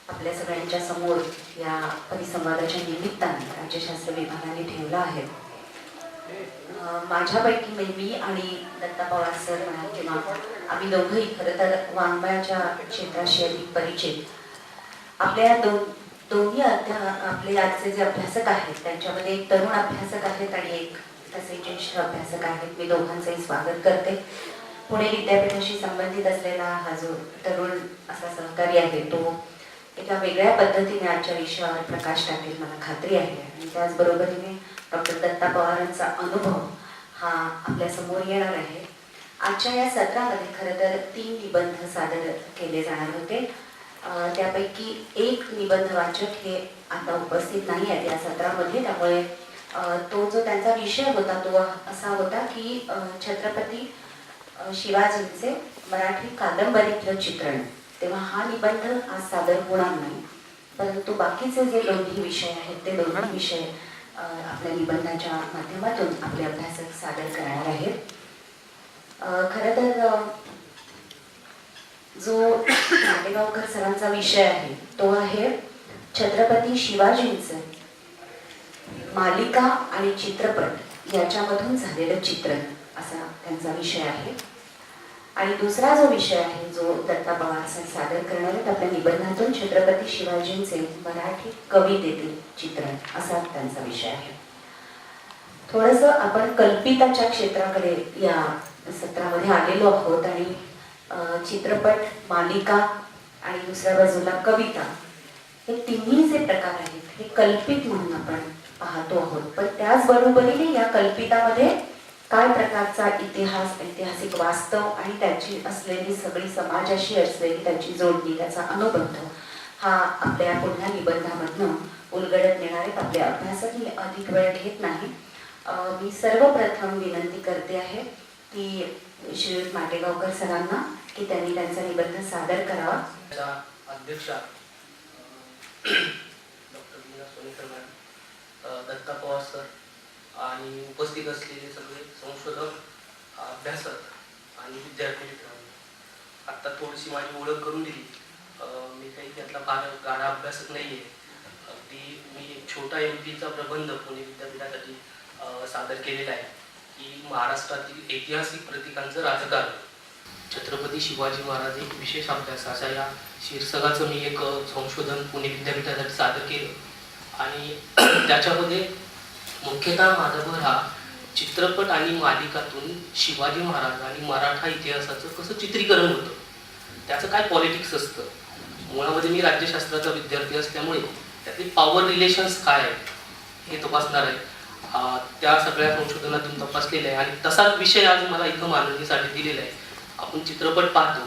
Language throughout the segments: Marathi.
आपल्या सगळ्यांच्या समोर या परिसंवादाच्या निमित्ताने राज्यशास्त्र विभागाने ठेवला आहे. माझ्यापैकी मी आणि दत्ता पवार सर म्हणा किंवा आम्ही दोघंही खरं तर वाङ्मयाच्या क्षेत्राशी अधिक परिचित. आपल्या दोन्ही आपले आजचे जे अभ्यासक आहेत त्यांच्यामध्ये एक तरुण अभ्यासक आहेत आणि एक तसे ज्येष्ठ अभ्यासक आहेत. मी दोघांचंही स्वागत करते. पुणे विद्यापीठाशी संबंधित असलेला हा जो तरुण असा सहकारी आहे तो एका वेगळ्या पद्धतीने आजच्या विषयावर प्रकाश टाकेल मला खात्री आहे. आणि त्याचबरोबरीने डॉक्टर दत्ता पवारांचा अनुभव हा आपल्या समोर येणार आहे. आजच्या या सत्रामध्ये खरं तर 3 निबंध सादर केले जाणार होते. त्यापैकी एक निबंध वाचक हे आता उपस्थित नाही आहेत या सत्रामध्ये. त्यामुळे तो जो त्यांचा विषय होता तो असा होता की छत्रपती शिवाजींचे मराठी कादंबरीतलं चित्रण. तेव्हा हा निबंध आज सादर होणार नाही, परंतु बाकीचे जे दोन्ही विषय आहेत ते दोन्ही विषय आपल्या निबंधाच्या माध्यमातून आपले अभ्यासक सादर करणार आहेत. खरं तर जो नाटेगावकर सरांचा विषय आहे तो आहे छत्रपती शिवाजींचे मालिका आणि चित्रपट याच्यामधून झालेलं चित्रण असा त्यांचा विषय आहे. आणि दुसरा जो विषय आहे जो दत्ता पवार सादर करणार आहेत आपल्या निबंधातून छत्रपती शिवाजींचे मराठी कवितेतील चित्रण असा त्यांचा विषय आहे. थोडंसं आपण कल्पिताच्या क्षेत्राकडे या सत्रामध्ये आलेलो आहोत आणि चित्रपट, मालिका आणि दुसऱ्या बाजूला कविता हे तिन्ही जे प्रकार आहेत हे कल्पित म्हणून आपण पाहतो आहोत. पण त्याचबरोबरीने या कल्पितामध्ये काय प्रकारचा इतिहास, ऐतिहासिक वास्तव आणि त्याची असलेली सगळी समाजाशी असलेली त्याची जोडणी, त्याचा अनुबंध हा आपल्या पुढल्या निबंधामधनं उलगडत नेणार आहेत आपले अभ्यासक. मी अधिक वेळ घेत नाही. मी सर्वप्रथम विनंती करते आहे की श्रीयुत माटेगावकर सरांना की त्यांनी त्यांचा निबंध सादर करावा. अध्यक्षा doctor Meena Sonekar madam, Datta Pawar sir आणि उपस्थित असलेले सगळे संशोधक, अभ्यासक आणि विद्यार्थी मित्रांनो, आत्ता थोडीशी माझी ओळख करून दिली. मी काही त्यातला फार गाढा अभ्यासक नाही आहे. अगदी मी एक छोटा MP चा प्रबंध पुणे विद्यापीठासाठी सादर केलेला आहे की महाराष्ट्रातील ऐतिहासिक प्रतीकांचं राजकारण, छत्रपती शिवाजी महाराज एक विशेष अभ्यास अशा या शीर्षकाचं मी एक संशोधन पुणे विद्यापीठासाठी सादर केलं. आणि त्याच्यामध्ये मुख्यतः माझा भर हा चित्रपट आणि मालिकातून शिवाजी महाराज आणि मराठा इतिहासाचं कसं चित्रीकरण होतं, त्याचं काय पॉलिटिक्स असतं. मुळामध्ये मी राज्यशास्त्राचा विद्यार्थी असल्यामुळे त्यातले पॉवर रिलेशन्स काय आहेत हे तपासणार आहे. त्या सगळ्या संशोधनातून तपासलेलं आहे आणि तसाच विषय आज मला इथं मांडणीसाठी दिलेला आहे. आपण चित्रपट पाहतो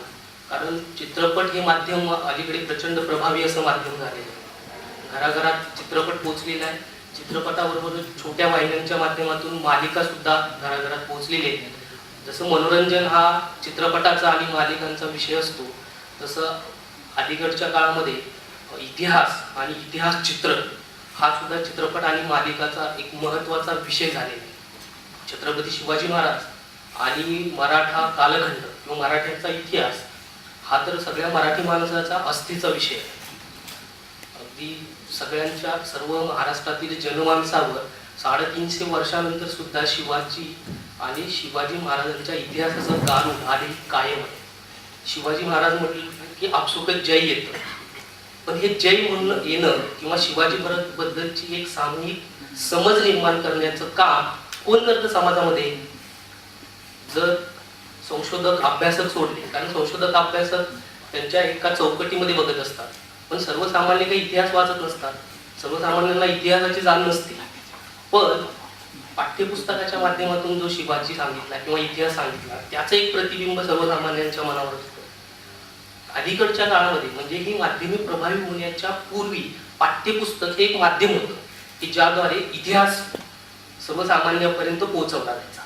कारण चित्रपट हे माध्यम अलीकडे प्रचंड प्रभावी असं माध्यम झालेलं आहे. घराघरात चित्रपट पोचलेला आहे. चित्रपटाबरोबर छोट्या वाहिन्यांच्या माध्यमातून मालिका सुद्धा घराघरात पोहोचलेली आहे. जसं मनोरंजन हा चित्रपटाचा आणि मालिकांचा विषय असतो, तसं अलीकडच्या काळामध्ये इतिहास आणि इतिहास चित्र हा सुद्धा चित्रपट आणि मालिकाचा एक महत्त्वाचा विषय झालेला आहे. छत्रपती शिवाजी महाराज आणि मराठा कालखंड किंवा मराठ्यांचा इतिहास हा तर सगळ्या मराठी माणसाचा अस्तीचा विषय आहे. अगदी सगळ्यांच्या सर्व महाराष्ट्रातील जनमानसावर 350 वर्षानंतर सुद्धा शिवाजी आणि शिवाजी महाराजांच्या इतिहासाचं गाण आधी कायम आहे. शिवाजी महाराज म्हटलं की आपसुकच जय येतं, पण हे जय म्हणून येणं किंवा शिवाजी बद्दलची एक सामूहिक समज निर्माण करण्याचं काम कोण करतं समाजामध्ये? जर संशोधक, अभ्यासक सोडले, कारण संशोधक, अभ्यासक त्यांच्या एका चौकटीमध्ये बघत असतात, पण सर्वसामान्य काही इतिहास वाचत नसतात. सर्वसामान्यांना इतिहासाची जाण नसते. पण पाठ्यपुस्तकाच्या माध्यमातून जो शिवाजी सांगितला किंवा इतिहास सांगितला त्याचं एक प्रतिबिंब सर्वसामान्यांच्या मनावर असतं. अलीकडच्या काळामध्ये म्हणजे ही माध्यमे प्रभावी होण्याच्या पूर्वी पाठ्यपुस्तक हे एक माध्यम होतं की ज्याद्वारे इतिहास सर्वसामान्यांपर्यंत पोहोचवला जायचा.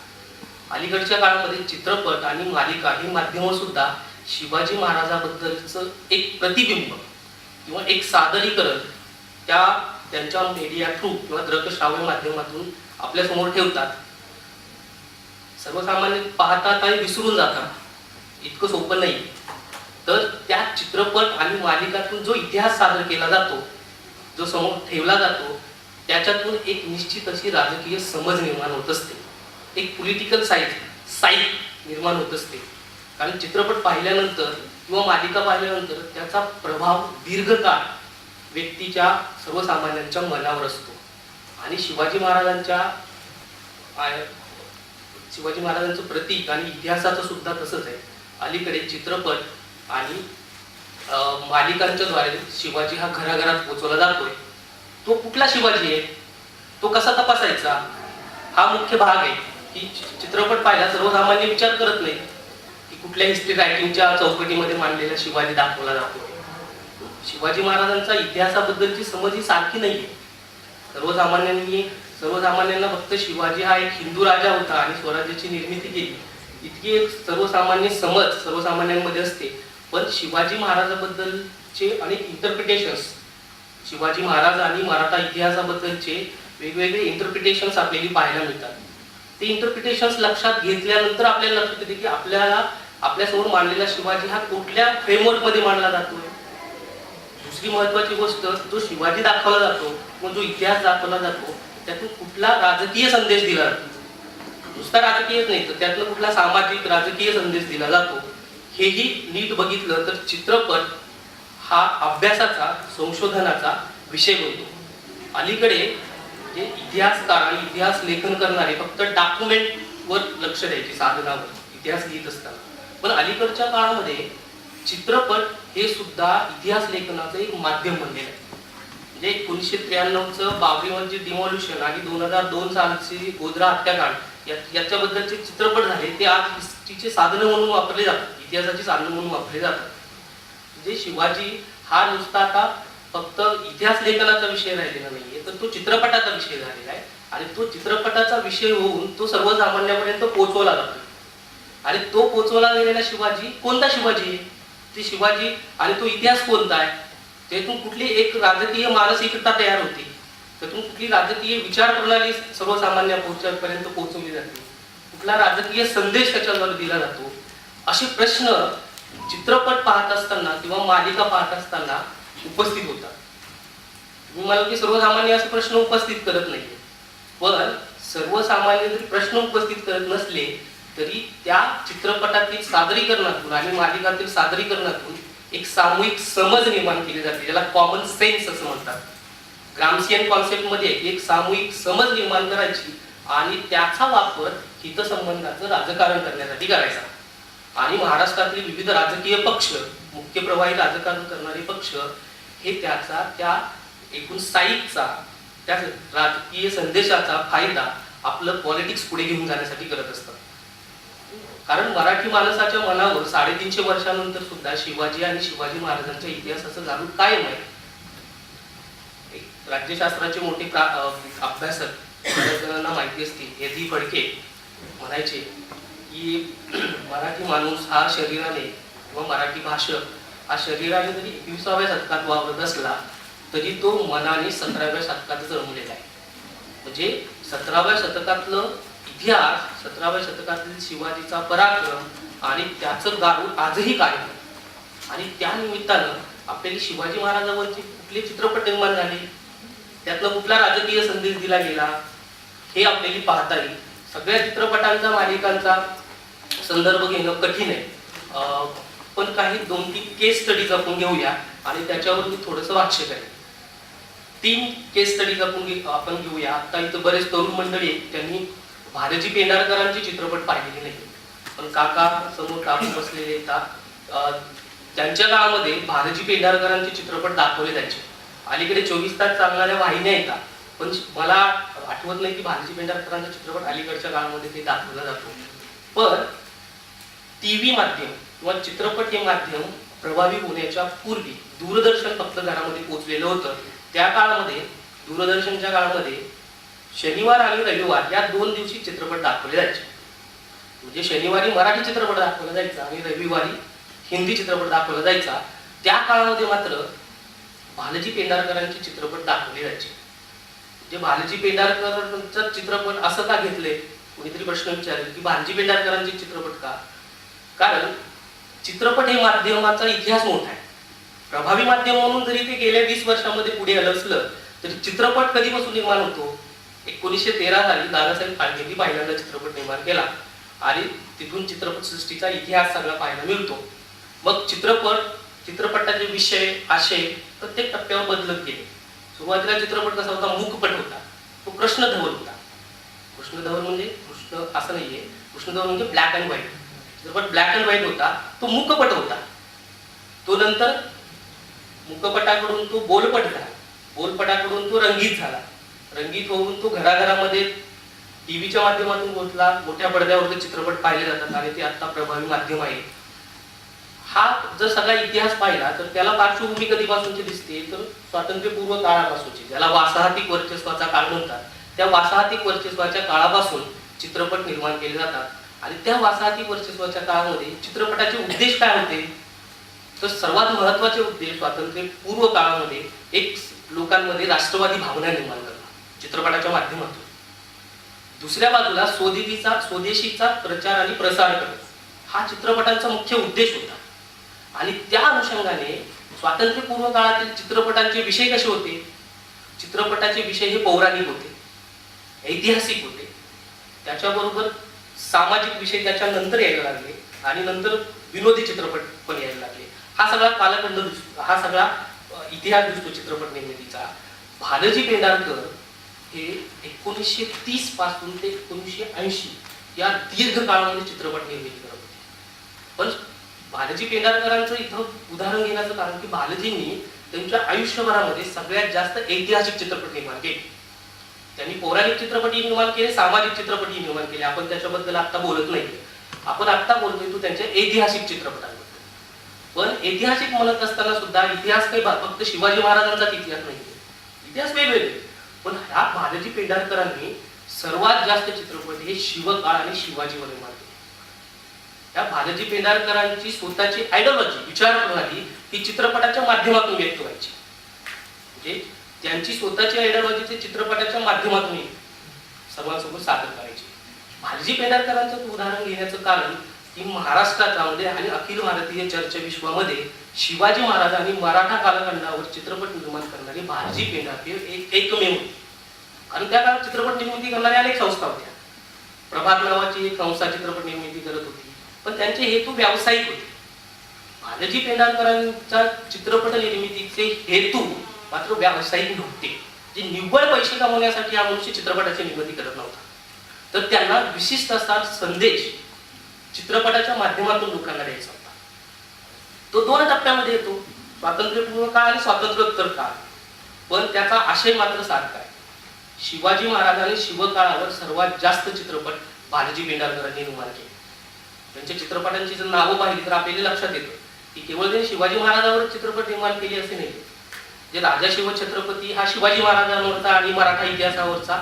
अलीकडच्या काळामध्ये चित्रपट आणि मालिका ही माध्यमं सुद्धा शिवाजी महाराजाबद्दलचं एक प्रतिबिंब किंवा एक सादरीकरण त्यांच्या मीडिया थ्रू किंवा दृकश्राव्य माध्यमातून आपल्या समोर ठेवतात. सर्वसामान्य पाहतात आणि विसरून जातात. इतकं सोपं नाही. तर त्या चित्रपट आणि मालिकातून जो इतिहास सादर केला जातो, जो समोर ठेवला जातो, त्याच्यातून एक निश्चित अशी राजकीय समज निर्माण होत असते, एक पॉलिटिकल साईड निर्माण होत असते. कारण चित्रपट पाहिल्यानंतर किंवा मालिका पाहिल्यानंतर त्याचा प्रभाव दीर्घकाळ व्यक्तीच्या सर्वसामान्यांच्या मनावर असतो. आणि शिवाजी महाराजांचं प्रतीक आणि इतिहासाचं सुद्धा तसंच आहे. अलीकडे चित्रपट आणि मालिकांच्या द्वारे शिवाजी हा घराघरात पोहोचवला जातोय. तो कुठला शिवाजी आहे, तो कसा तपासायचा, हा मुख्य भाग आहे. की चित्रपट पाहिला सर्वसामान्य विचार करत नाही की कुठल्या हिस्ट्री रायटिंगच्या चौकटीमध्ये मांडलेला शिवाजी दाखवला जातो. शिवाजी महाराजांचा इतिहासाबद्दलची समज ही सारखी नाहीये. सर्वसामान्यांना फक्त शिवाजी हा एक हिंदू राजा होता आणि स्वराज्याची निर्मिती केली, इतकी एक सर्वसामान्य समज सर्वसामान्यांमध्ये असते. पण शिवाजी महाराजाबद्दलचे अनेक इंटरप्रिटेशन्स, शिवाजी महाराज आणि मराठा इतिहासाबद्दलचे वेगवेगळे इंटरप्रिटेशन्स आपल्याला पाहायला मिळतात. ते इंटरप्रिटेशन्स लक्षात घेतल्यानंतर आपल्याला लक्षात येते की आपल्यासमोर मांडलेला शिवाजी हा कुठल्या फ्रेमवर्कमध्ये मांडला जातोय. दुसरी महत्वाची गोष्ट, जो शिवाजी दाखवला जातो किंवा जो इतिहास दाखवला जातो त्यातून कुठला राजकीय संदेश दिला जातो. नुसता राजकीयच नाही तर त्यातून कुठला सामाजिक राजकीय संदेश दिला जातो, हेही नीट बघितलं तर चित्रपट हा अभ्यासाचा, संशोधनाचा विषय बनतो. अलीकडे जे इतिहासकार आणि इतिहास लेखन करणारे फक्त डॉक्युमेंटवर लक्ष द्यायचे, साधनावर इतिहास लिहित असताना. पण अलीकडच्या काळामध्ये चित्रपट हे सुद्धा इतिहास लेखनाचं एक माध्यम बनलेलं आहे. म्हणजे 1993चं बाबरी मस्जिद डिमॉल्युशन आणि 2002 सालची गोधरा हत्याकांड याच्याबद्दलचे चित्रपट झाले, ते आज हिस्ट्रीचे साधनं म्हणून वापरले जातात, इतिहासाची साधनं म्हणून वापरले जातात. म्हणजे शिवाजी हा नुसता आता फक्त इतिहास लेखनाचा विषय राहिलेला नाहीये, तर तो चित्रपटाचा विषय झालेला आहे. आणि तो चित्रपटाचा विषय होऊन तो सर्वसामान्यांपर्यंत पोहोचवला जातो. आणि तो पोहोचवला गेलेला शिवाजी कोणता शिवाजी आहे, ते शिवाजी आणि तो इतिहास कोणता आहे, त्यातून कुठली एक राजकीय मानसिकता तयार होते, त्यातून कुठली राजकीय विचार प्रणाली सर्वसामान्यांपर्यंत पोहोचवली जाते, कुठला राजकीय संदेश त्याच्यावर दिला जातो, असे प्रश्न चित्रपट पाहत असताना किंवा मालिका पाहत असताना उपस्थित होतात. मी मला की सर्वसामान्य असे प्रश्न उपस्थित करत नाहीये, पण सर्वसामान्य जरी प्रश्न उपस्थित करत नसले तरी त्या चित्रपटातील सादरीकरणातून आणि मालिकातील सादरीकरणातून एक सामूहिक समज निर्माण केली जाते, ज्याला कॉमन सेन्स असं म्हणतात. ग्रामसियन कॉन्सेप्ट मध्ये एक सामूहिक समज निर्माण करायची आणि त्याचा वापर हितसंबंधाचं राजकारण करण्यासाठी करायचा. आणि महाराष्ट्रातील विविध राजकीय पक्ष, मुख्य प्रवाही राजकारण करणारे पक्ष हे त्या एकूण साईडचा, त्या राजकीय संदेशाचा फायदा आपलं पॉलिटिक्स पुढे घेऊन जाण्यासाठी करत असतात. कारण मराठी माणसाच्या मनावर 350 वर्षानंतर सुद्धा शिवाजी आणि शिवाजी महाराजांच्या इतिहासाचं जाणून कायम आहे. राज्यशास्त्राचे मोठे अभ्यासक बऱ्याच जणांना माहिती असतील, हेदी फडके म्हणायचे की मराठी माणूस हा शरीराने किंवा मराठी भाषक हा शरीराने जरी 21व्या शतकात वावरत असला तरी तो मनाने 17व्या शतकात जन्मलेला आहे. म्हणजे 17व्या शतकातलं इतिहास, 17व्या शतकातील शिवाजीचा पराक्रम आणि त्याचं गारूड आजही कायम आहे. आणि त्या निमित्तानं आपल्याला शिवाजी महाराजांवरचे कुठले चित्रपट निर्माण झाले, त्यातला कुठला राजकीय संदेश दिला गेला, हे आपल्याला पाहता येईल. सगळ्या चित्रपटांचा, मालिकांचा संदर्भ घेणं कठीण आहे, पण काही 2-3 केस स्टडीज आपण घेऊया आणि त्याच्यावर मी थोडंसं भाष्य करेन. 3 केस स्टडीज आपण घेऊया. आता इथं बरेच तरुण मंडळी आहेत, त्यांनी भालजी पेंढारकरांचे चित्रपट पाहिलेले नाही, पण काका समोर टाकून बसलेले येतात. त्यांच्या काळामध्ये भालजी पेंढारकरांचे चित्रपट दाखवले जायचे. अलीकडे 24 तास चालणाऱ्या वाहिन्या येतात, पण मला आठवत नाही की भालजी पेंढारकरांचा चित्रपट अलीकडच्या काळामध्ये ते दाखवला जातो. पण टीव्ही माध्यम किंवा चित्रपट हे माध्यम प्रभावी होण्याच्या पूर्वी दूरदर्शन फक्त घरामध्ये पोहोचलेलं होतं. त्या काळामध्ये, दूरदर्शनच्या काळामध्ये शनिवार आणि रविवार या 2 दिवशी चित्रपट दाखवले जायचे. म्हणजे शनिवारी मराठी चित्रपट दाखवला जायचा आणि रविवारी हिंदी चित्रपट दाखवला जायचा. त्या काळामध्ये मात्र भालजी पेंढारकरांचे चित्रपट दाखवले जायचे. म्हणजे भालजी पेंढारकरांचा चित्रपट असं का घेतले, कोणीतरी प्रश्न विचारेल की भालजी पेंढारकरांचे चित्रपट का? कारण चित्रपट हे माध्यमाचा इतिहास मोठा आहे. प्रभावी माध्यम म्हणून जरी ते गेल्या 20 वर्षामध्ये पुढे आलं असलं तरी चित्रपट कधीपासून निर्माण होतो? 1913 साली दादासाहेब फाळकेंनी पहिल्यांदा चित्रपट निर्माण केला आणि तिथून चित्रपट सृष्टीचा इतिहास सगळा पाहायला मिळतो. मग चित्रपटाचे विषय आशय प्रत्येक टप्प्यावर बदलत गेले. सुरुवातीला चित्रपट कसा होता? मूकपट होता. तो कृष्णधवल होता. कृष्णधवल म्हणजे कृष्ण असं नाहीये, कृष्णधवल म्हणजे ब्लॅक अँड व्हाईट. चित्रपट ब्लॅक अँड व्हाईट होता, तो मूकपट होता. तो नंतर मूकपटाकडून तो बोलपट झाला, बोलपटाकडून तो रंगीत झाला, रंगीत होऊन तो घराघरामध्ये टीव्हीच्या माध्यमातून पोहोचला. मोठ्या पडद्यावर चित्रपट पाहिले जातात आणि ते आता प्रभावी माध्यम आहे. हा जर सगळा इतिहास पाहिला तर त्याला पार्श्वभूमी कधीपासूनची दिसते? तर स्वातंत्र्यपूर्व काळापासूनची, ज्याला वासाहतिक वर्चस्वाचा काळ म्हणतात, त्या वासाहतिक वर्चस्वाच्या काळापासून चित्रपट निर्माण केले जातात आणि त्या वासाहतिक वर्चस्वाच्या काळामध्ये चित्रपटाचे उद्देश काय होते? तर सर्वात महत्वाचे उद्देश स्वातंत्र्यपूर्व काळामध्ये एक लोकांमध्ये राष्ट्रवादी भावना निर्माण करणं चित्रपटाच्या माध्यमातून. दुसऱ्या बाजूला स्वदेशीचा प्रचार आणि प्रसार करणं हा चित्रपटांचा मुख्य उद्देश होता. आणि त्या अनुषंगाने स्वातंत्र्यपूर्व काळातील चित्रपटांचे विषय कसे होते? चित्रपटाचे विषय हे पौराणिक होते, ऐतिहासिक होते. त्याच्याबरोबर सामाजिक विषय त्याच्यानंतर यायला लागले आणि नंतर विनोदी चित्रपट पण यायला लागले. हा सगळा कालखंड दिसतो, हा सगळा इतिहास दिसतो चित्रपट निर्मितीचा. भालजी पेंढारकर हे 1930 पासून ते 1980 या दीर्घ काळामध्ये चित्रपट निर्मिती करत होते. पण भालजी पेंढारकरांचं इथं उदाहरण घेण्याचं कारण की भालजींनी त्यांच्या आयुष्यभरामध्ये सगळ्यात जास्त ऐतिहासिक चित्रपट निर्माण केले. त्यांनी पौराणिक चित्रपटही निर्माण केले, सामाजिक चित्रपटही निर्माण केले. आपण त्याच्याबद्दल आता बोलत नाही, आपण आता बोलतोय तो त्यांच्या ऐतिहासिक चित्रपटांबद्दल. पण ऐतिहासिक म्हणत असताना सुद्धा इतिहास काही फक्त शिवाजी महाराजांचाच इतिहास नाही, इतिहास वेगवेगळे. पण ह्या भालजी पेंढारकरांनी सर्वात जास्त चित्रपट हे शिवकाळ आणि शिवाजीवर निर्माण केले. त्या भालजी पेंढारकरांची स्वतःची आयडिओलॉजी, विचार प्रणाली ही चित्रपटाच्या माध्यमातून व्यक्त व्हायची. म्हणजे त्यांची स्वतःची आयडिओलॉजी ते चित्रपटाच्या माध्यमातून सर्वांसोबत सादर करायची. भालजी पेंढारकरांचं उदाहरण घेण्याचं कारण की महाराष्ट्रामध्ये आणि अखिल भारतीय चर्चा विश्वामध्ये शिवाजी महाराज आणि मराठा कालखंडावर चित्रपट निर्माण करणारी भालजी पेंढारकर एकमेव होती. आणि त्या काळात चित्रपट निर्मिती करणाऱ्या अनेक संस्था होत्या. प्रभात नावाची एक संस्था चित्रपट निर्मिती करत होती, पण त्यांचे हेतू व्यावसायिक होते. भालजी पेंढारकरांच्या चित्रपट निर्मितीचे हेतू मात्र व्यावसायिक नव्हते. जे निव्वळ पैसे कमवण्यासाठी हा मनुष्य चित्रपटाची निर्मिती करत नव्हता, तर त्यांना विशिष्ट असा संदेश चित्रपटाच्या माध्यमातून लोकांना द्यायचा होता. तो 2 टप्प्यामध्ये येतो, स्वातंत्र्यपूर्व काळ आणि स्वातंत्र्योत्तर काळ. पण त्याचा आशय मात्र सारखा आहे. शिवाजी महाराज आणि शिवकाळावर सर्वात जास्त चित्रपट भालजी पेंढारकरांनी निर्माण केले. त्यांच्या चित्रपटांची जर नावं पाहिली तर आपल्याला लक्षात येतं की केवळ त्यांनी शिवाजी महाराजांवर चित्रपट निर्माण केले असे नाही. जे राजा शिवछत्रपती हा शिवाजी महाराजांवरचा आणि मराठा इतिहासावरचा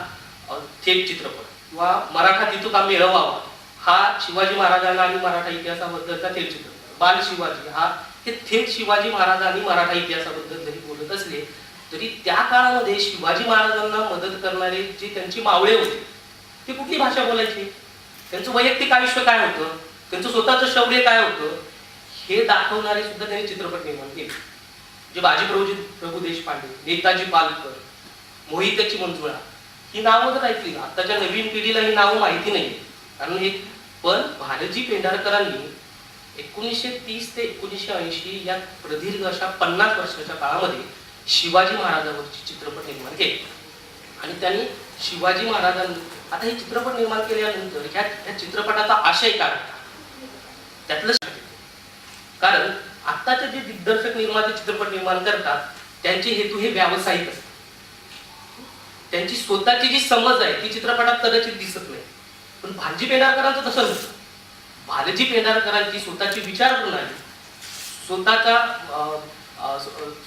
थेट चित्रपट, किंवा मराठा तितुका मिळवावा हा शिवाजी महाराजांना आणि मराठा इतिहासाबद्दलचा थेट चित्रपट, बाल शिवाजी हा हे थेट शिवाजी महाराज आणि मराठा इतिहासाबद्दल जरी बोलत असले तरी त्या काळामध्ये शिवाजी महाराजांना मदत करणारे जे त्यांची मावळे होते ते कुठली भाषा बोलायची, त्यांचं वैयक्तिक आयुष्य काय होतं, त्यांचं स्वतःचं शौर्य काय होतं हे दाखवणारे सुद्धा त्यांनी चित्रपट निर्माण केले. जे प्रभू देशपांडे, नेताजी पालकर, मोहितची मंजुळा ही नावं जर ऐकली, आताच्या नवीन पिढीला ही नावं माहिती नाही. कारण हे पण भालजी पेंढारकरांनी 1930 ते 1980 या प्रदीर्घ अशा 50 वर्षाच्या काळामध्ये शिवाजी महाराजांवरचे चित्रपट निर्माण केले. आणि त्यांनी शिवाजी महाराजांनी आता हे चित्रपट निर्माण केल्यानंतर ह्या चित्रपटाचा आशय काय होता त्यातलं, कारण आत्ताचे जे दिग्दर्शक निर्माते चित्रपट निर्माण करतात त्यांचे हेतू हे व्यावसायिक असतात. त्यांची स्वतःची जी समज आहे ती चित्रपटात कदाचित दिसत नाही. पण भालजी पेंढारकरांचं तसं नसतं. भालजी पेंढारकरांची स्वतःची विचार प्रणाली,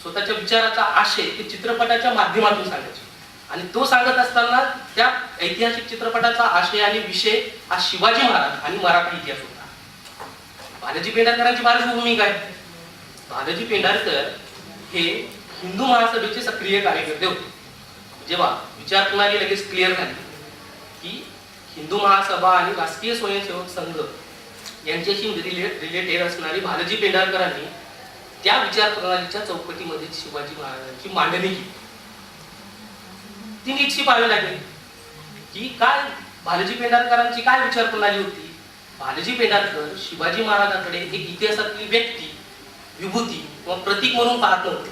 स्वतःच्या विचाराचा आशय ते चित्रपटाच्या माध्यमातून सांगायचे. आणि तो सांगत असताना त्या ऐतिहासिक चित्रपटाचा आशय आणि विषय हा शिवाजी महाराज आणि मराठा इतिहास होता. भालजी पेंढारकरांची पार्श्वभूमी काय? भालजी पेंढारकर हे हिंदू महासभेचे सक्रिय कार्यकर्ते होते. जेव्हा विचार प्रणाली लगेच क्लिअर झाली की हिंदू महासभा आणि राष्ट्रीय स्वयंसेवक संघ यांच्याशी रिलेटेड असणारी भालजी पेंढारकरांनी त्या विचार प्रणालीच्या चौकटीमध्ये शिवाजी महाराजांची मांडणी केली. ती नीटशी पाहावी लागेल की काय भालजी पेंढारकरांची काय विचार प्रणाली होती. भालजी पेंढारकर शिवाजी महाराजांकडे एक इतिहासातली व्यक्ती, विभूती किंवा प्रतीक म्हणून पाहत नव्हते,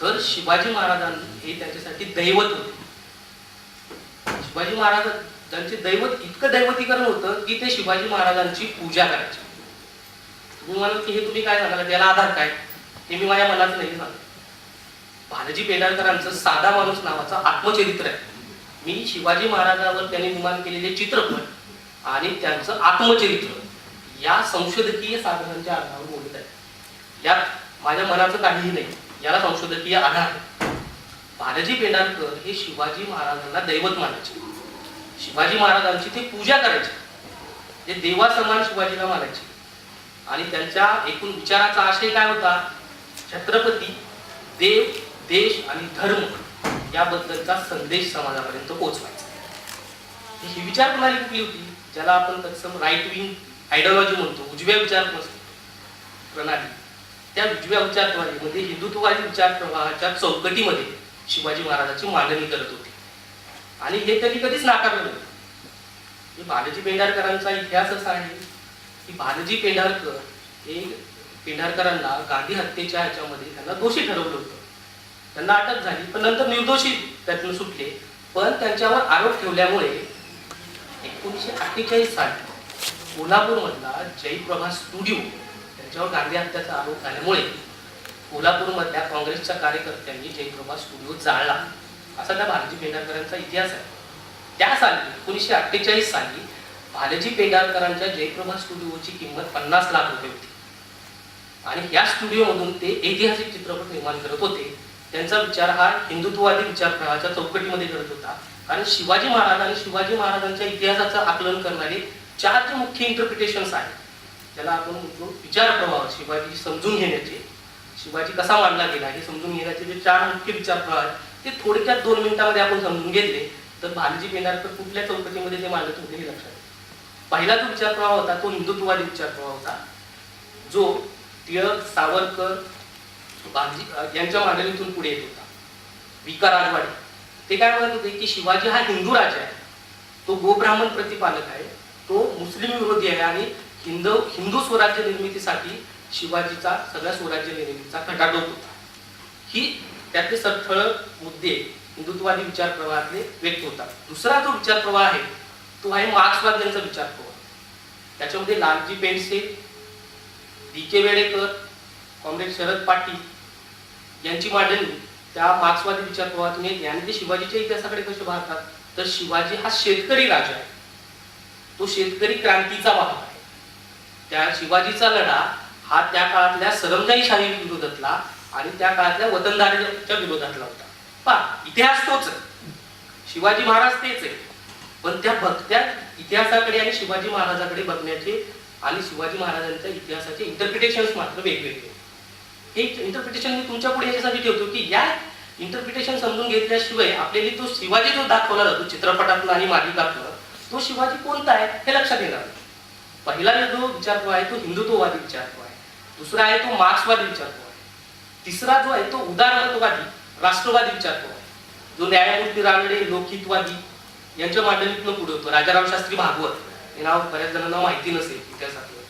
तर शिवाजी महाराजांनी हे त्यांच्यासाठी दैवत होते. शिवाजी महाराजांचे दैवत इतकं दैवतीकरण होतं की ते शिवाजी महाराजांची पूजा करायचे. तुम्ही म्हणाल की हे तुम्ही काय सांगाल, त्याला आधार काय? हे मी माझ्या मनात नाही सांगतो. भालजी पेंढारकरांचं साधा माणूस नावाचं आत्मचरित्र आहे. मी शिवाजी महाराजांवर त्यांनी निर्माण केलेले चित्रपट आणि त्यांचं आत्मचरित्र या संशोधकीय साधनांच्या आधारावर बोलत आहे. यात माझ्या मनाचं काहीही नाही, याला संशोधकीय आधार आहे. भालजी पेंढारकर हे शिवाजी महाराजांना दैवत मानायचे, शिवाजी महाराजांची ते पूजा करायचे, जे देवासमान शिवाजीला मानायचे. आणि त्यांच्या एकूण विचाराचा आशय काय होता? छत्रपती, देव, देश आणि धर्म याबद्दलचा संदेश समाजापर्यंत पोहोचवायचा. ही विचार प्रणाली कुठली होती? ज्याला आपण तत्सम राईट विंग आयडिओलॉजी म्हणतो, उजव्या विचार प्रणाली. त्या उजव्या विचार प्रणालीमध्ये हिंदुत्ववादी विचार प्रवाहाच्या चौकटीमध्ये शिवाजी महाराजांची मांडणी करत होती आणि हे त्यांनी कधीच नाकारलं नाही. भालजी पेंढारकरांचा इतिहास असा आहे की भालजी पेंढारकर हे पेंढारकरांना गांधी हत्येच्या ह्याच्यामध्ये त्यांना दोषी ठरवलं होतं. त्यांना अटक झाली, पण नंतर निर्दोषी त्यातून सुटले. पण त्यांच्यावर आरोप ठेवल्यामुळे 1948 साली कोल्हापूरमधला जयप्रभा स्टुडिओ त्यांच्यावर गांधी हत्याचा आरोप झाल्यामुळे कोल्हापूरमधल्या काँग्रेसच्या कार्यकर्त्यांनी जयप्रभा स्टुडिओ जाळला. असा त्या भालजी पेंढारकरांचा इतिहास आहे. त्या साली 1948 साली भालजी पेंढारकरांच्या जयप्रभा स्टुडिओची किंमत 50 लाख रुपये होती आणि या स्टुडिओमधून ते ऐतिहासिक चित्रपट निर्माण करत होते. त्यांचा विचार हा हिंदुत्ववादी विचार प्रवाहाच्या चौकटीमध्ये करत होता. कारण शिवाजी महाराज आणि शिवाजी महाराजांच्या इतिहासाचं आकलन करणारे 4 जे मुख्य इंटरप्रिटेशन्स आहेत, ज्याला आपण म्हणतो विचार प्रवाह, शिवाजी समजून घेण्याचे, शिवाजी कसा मांडला गेला हे समजून घेण्याचे जे 4 मुख्य विचार प्रवाह आहेत, ते थोडक्यात 2 मिनिटांमध्ये आपण समजून घेतले तर भालजी पेंढारकर कुठल्या चौकटीमध्ये ते मांडत होते हे लक्षात येईल. पहिला जो विचार प्रवाह होता तो हिंदुत्ववादी विचार प्रवाह होता, जो टिळक, सावरकर, भालजी यांच्या मांडणीतून पुढे येत होता. विका राजवाडे ते काय म्हणत होते की शिवाजी हा हिंदू राजा आहे, तो गोब्राह्मण प्रतिपालक आहे, तो मुस्लिम विरोधी आहे आणि हिंदू स्वराज्य निर्मितीसाठी शिवाजीचा सगळ्या स्वराज्य निर्मितीचा खटाटोप होता. ही त्यातले सरळ मुद्दे हिंदुत्ववादी विचार प्रवाहातले व्यक्त होतात. दुसरा जो विचार प्रवाह आहे तो आहे मार्क्सवाद्यांचा विचार प्रवाह. त्याच्यामध्ये लालजी पेंडसे, डी.के. वेडेकर, कॉम्रेड शरद पाटील यांची मांडणी त्या मार्क्सवादी विचार प्रवाहातून येते आणि ते शिवाजीच्या इतिहासाकडे कसे पाहतात तर शिवाजी हा शेतकरी राजा आहे, तो शेतकरी क्रांतीचा वाहक आहे. त्या शिवाजीचा लढा हा त्या काळातल्या सरंजाईशाही विरोधातला आणि त्या काळातल्या वतनदारीच्या विरोधातला होता. पहा, इतिहास तोच आहे, शिवाजी महाराज तेच आहे, पण त्या इतिहासाकडे आणि शिवाजी महाराजांकडे बघण्याचे आणि शिवाजी महाराजांच्या इतिहासाचे इंटरप्रिटेशन्स मात्र वेगवेगळे. हे इंटरप्रिटेशन मी तुमच्या पुढे याच्यासाठी ठेवतो की या इंटरप्रिटेशन समजून घेतल्याशिवाय आपल्याला तो शिवाजी जो दाखवला जातो चित्रपटातून आणि मालिकातून, तो शिवाजी कोणता आहे हे लक्षात येणार. पहिला जो विचार प्रवाह आहे तो हिंदुत्ववादी विचार प्रवाह आहे, दुसरा आहे तो मार्क्सवादी विचार प्रवाह आहे, तिसरा जो आहे तो उदारमतवादी राष्ट्रवादी विचार प्रवाह आहे, जो न्यायमूर्ती रानडे, लोकहितवादी यांच्या मांडणीतून पुढे होतो. राजाराम शास्त्री भागवत हे नाव बऱ्याच जणांना माहिती नसेल इतिहासातलं.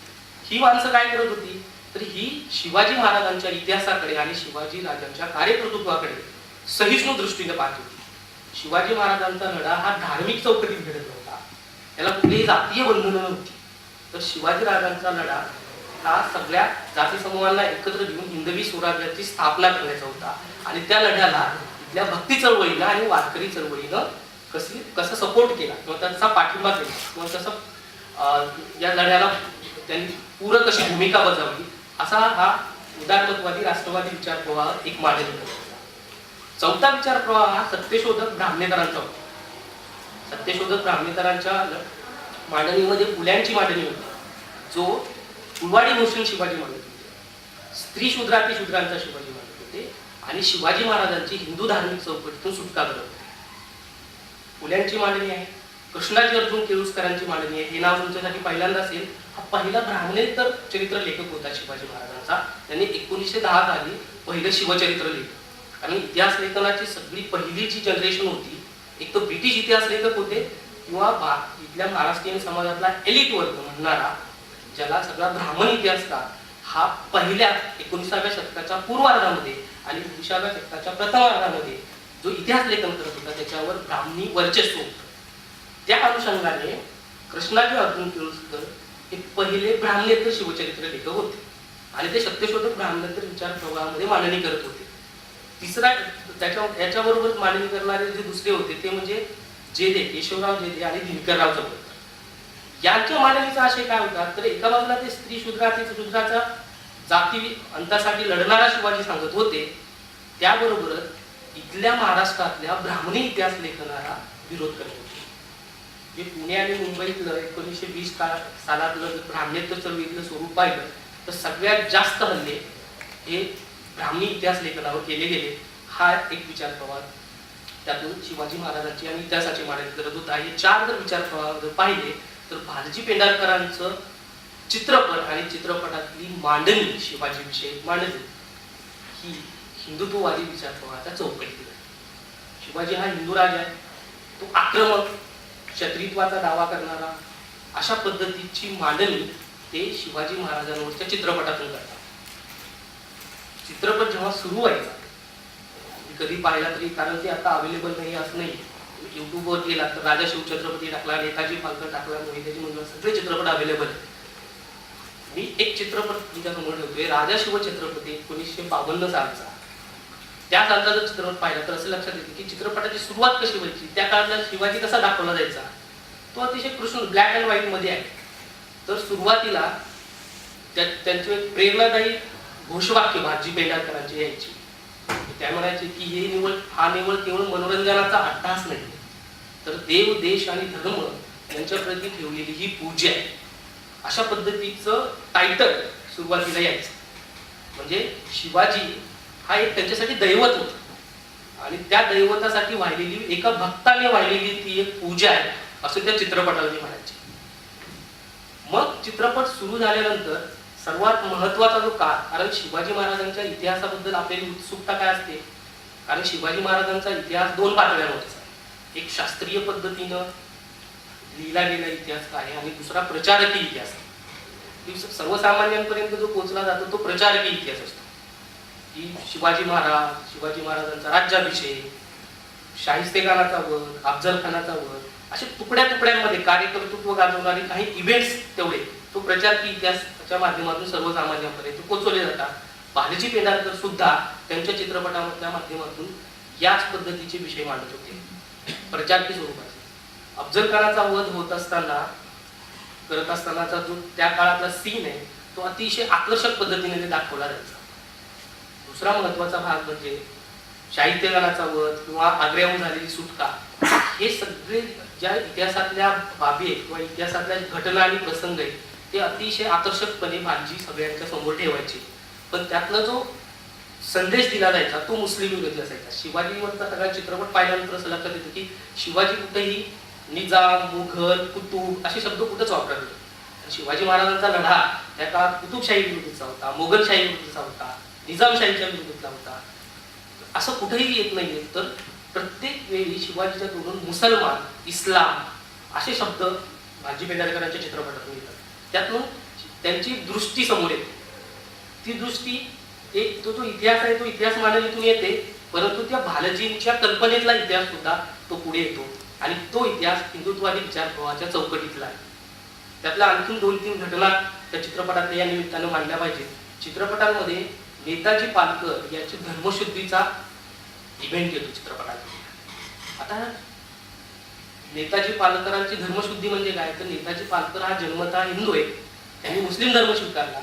ही माणसं काय करत होती तर ही शिवाजी महाराजांच्या इतिहासाकडे आणि शिवाजी राजांच्या कार्यकर्तृत्वाकडे सहिष्णू दृष्टीने पाहत होती. शिवाजी महाराजांचा लढा हा धार्मिक चौकटीत घडत नव्हता, त्याला कुठलीही जातीय बंधनं नव्हती, तर शिवाजी राजांचा लढा हा सगळ्या जाती समूहांना एकत्र घेऊन हिंदवी स्वराज्याची स्थापना करण्याचा होता. आणि त्या लढ्याला इथल्या भक्ती चळवळीनं आणि वारकरी चळवळीनं कसं सपोर्ट केला किंवा त्याचा पाठिंबा केला किंवा कसं या लढ्याला त्यांनी पूरक अशी भूमिका बजावली, असा हा उदारमतवादी राष्ट्रवादी विचार प्रवाह एक मांडणी करतो. चौथा विचार प्रवाह हा सत्यशोधक ब्राह्मणेतरांचा होता. सत्यशोधक ब्राह्मणेतरांच्या मांडणीमध्ये पुल्यांची मांडणी होती, जो कुलवाडी भूषण शिवाजी मांडत होते, स्त्री शूद्राती शूद्रांचा शिवाजी मांडत होते आणि शिवाजी महाराजांची हिंदू धार्मिक चौकटीतून सुटका करत होते. पुल्यांची मांडणी आहे, कृष्णाजी अर्जुन केळुसकरांची मांडणी आहे. हे नाव तुमच्यासाठी पहिल्यांदा असेल. हा पहिला ब्राह्मणेतर चरित्र लेखक होता शिवाजी महाराजांचा. त्यांनी 1910 साली पहिलं शिवचरित्र लिहिलं. कारण इतिहास लेखनाची सगळी पहिली जी जनरेशन होती, एक तर ब्रिटिश इतिहास लेखक होते किंवा इथल्या महाराष्ट्रीयन समाजातला एलिट वर्ग म्हणणारा, ज्याला सगळा ब्राह्मण इतिहासकार हा पहिल्या 19व्या शतकाच्या पूर्वार्धामध्ये आणि 20व्या शतकाच्या प्रथमार्धामध्ये जो इतिहास लेखन करत होता त्याच्यावर ब्राह्मणी वर्चस्व होतं. त्या अनुषंगाने कृष्णाजी अर्जुन किर्लोस्कर हे पहिले ब्राह्मणेतर शिवचरित्र लेखक होते आणि ते सत्यशोधक ब्राह्मणेतर विचार प्रवाहामध्ये मांडणी करत होते. तिसरा याच्याबरोबर मांडणी करणारे जे दुसरे होते ते म्हणजे जेदे, केशवराव जेदे आणि दिनकरराव चौधरी. यांच्या मांडणीचा आशय काय होता तर एका बाजूला ते स्त्री शूद्राचा जाती अंतासाठी लढणारा शिवाजी सांगत होते, त्याबरोबरच इथल्या महाराष्ट्रातल्या ब्राह्मणी इतिहास लेखनाला विरोध करत होते. जे पुणे आणि मुंबईतलं 1920 सालातलं ब्राह्मणेतर चळवळीतलं स्वरूप पाहिलं तर सगळ्यात जास्त हल्ले हे ब्राह्मणी इतिहास लेखनावर केले गेले. हा एक विचार प्रवाह त्यातून शिवाजी महाराजांची आणि इतिहासाची मांडणी करत होता. हे 4 जर विचार प्रवाह जर पाहिले तर भालजी पेंढारकरांचं चित्रपट आणि चित्रपटातली मांडणी शिवाजी विषयी मांडणी ही हिंदुत्ववादी विचार प्रवाहाच्या चौकटीत आहे. शिवाजी हा हिंदू राजा आहे, तो आक्रमक क्षत्रित्वाचा दावा करणारा, अशा पद्धतीची मांडणी ते शिवाजी महाराजांवरच्या चित्रपटातून करतात. चित्रपट जेव्हा सुरू व्हायचा कधी पाहिला तरी, कारण ते आता अवेलेबल नाही असं नाही, युट्यूबवर गेला तर राजा शिवछत्रपती टाकला, नेताजी पालकर टाकला, मोहितेजी मंगळ सगळे चित्रपट अवेलेबल आहेत. मी एक चित्रपट तुमच्या समोर ठेवतोय, राजा शिवछत्रपती 1952 सालचा. त्या सालचा जर चित्रपट पाहिला तर असं लक्षात येते की चित्रपटाची सुरुवात कशी व्हायची, त्या काळातला शिवाजी कसा दाखवला जायचा, तो अतिशय कृष्ण ब्लॅक अँड व्हाईट मध्ये आहे. तर सुरुवातीला त्यांचे प्रेरणादायी घोषवाक्य भालजी पेंढारकरांची यायची. त्या म्हणायचे की हा निवळ केवळ मनोरंजनाचा अट्टहास नाही, तर देव, देश आणि धर्म यांच्या प्रती ठेवलेली ही पूजा आहे. अशा पद्धतीचं टायटल सुरुवातीला यायचं. म्हणजे शिवाजी हा एक त्यांच्यासाठी दैवत होता आणि त्या दैवतासाठी वाहिलेली, एका भक्ताने वाहिलेली ती एक पूजा आहे असं त्या चित्रपटाला मी म्हणायचे. मग चित्रपट सुरू झाल्यानंतर सर्वात महत्वाचा जो काळ, कारण शिवाजी महाराजांच्या इतिहासाबद्दल आपल्याला उत्सुकता काय असते, कारण शिवाजी महाराजांचा इतिहास 2 पातळ्यांवरचा आहे. एक शास्त्रीय पद्धतीनं लिहिला गेला इतिहास आहे आणि दुसरा प्रचारकी इतिहास आहे. सर्वसामान्यांपर्यंत जो पोहोचला जातो तो प्रचारकी इतिहास असतो, की शिवाजी महाराजांचा राज्याभिषेक, शाहिस्तेखानाचा वध, अफजल खानाचा वध, असे तुकड्या तुकड्यांमध्ये कार्यकर्तृत्व गाजवणारे काही इव्हेंट्स तेवढे तो प्रचारकी इतिहासाच्या माध्यमातून सर्वसामान्यांपर्यंत पोहोचवले जातात. भालजी पेंढारकर सुद्धा त्यांच्या चित्रपटाच्या माध्यमातून याच पद्धतीचे विषय मांडत होते प्रचारकी स्वरूपाचे. अफजल खानाचा वध करत असतानाचा जो त्या काळातला सीन आहे तो अतिशय आकर्षक पद्धतीने दाखवला जायचा. दुसरा महत्वाचा भाग म्हणजे शाहिस्तेखानाचा वध किंवा आग्र्याहून झालेली सुटका, हे सगळे ज्या इतिहासातल्या बाबी आहेत किंवा इतिहासातल्या घटना आणि प्रसंग आहेत ते अतिशय आकर्षकपणे भालजी सगळ्यांच्या समोर ठेवायचे. पण त्यातला जो संदेश दिला जायचा तो मुस्लिम विरोधी असायचा. शिवाजीवरचा सगळा चित्रपट पाहिल्यानंतर असं लक्षात येतं की शिवाजी कुठेही निजाम, मुघल, कुतुब असे शब्द कुठेच वापरत होते. शिवाजी महाराजांचा लढा त्या काळात कुतुबशाही विरुद्धचा होता, मोगलशाही विरुद्धचा होता, निजामशाहीच्या विरुद्धचा होता, असं कुठेही येत नाहीये. तर प्रत्येक वेळी शिवाजीच्या तोंडून मुसलमान, इस्लाम असे शब्द भालजी पेंढारकरांच्या चित्रपटातून येतात. त्यातून त्यांची दृष्टी समोर येते. ती दृष्टी एक तो जो इतिहास आहे तो इतिहास मांडणीतून येते, परंतु त्या भालजींच्या कल्पनेतला इतिहास सुद्धा तो पुढे येतो आणि तो इतिहास हिंदुत्ववादी विचार प्रवाहाच्या चौकटीतला आहे. त्यातल्या आणखी 2-3 घटना त्या चित्रपटातल्या या निमित्तानं मांडल्या पाहिजेत. चित्रपटांमध्ये नेताजी पालकर याची धर्मशुद्धीचा इव्हेंट येतो चित्रपटात. आता नेताजी पालकरांची धर्मशुद्धी म्हणजे काय, तर नेताजी पालकर हा जन्मतः हिंदू आहे, त्यांनी मुस्लिम धर्म स्वीकारला.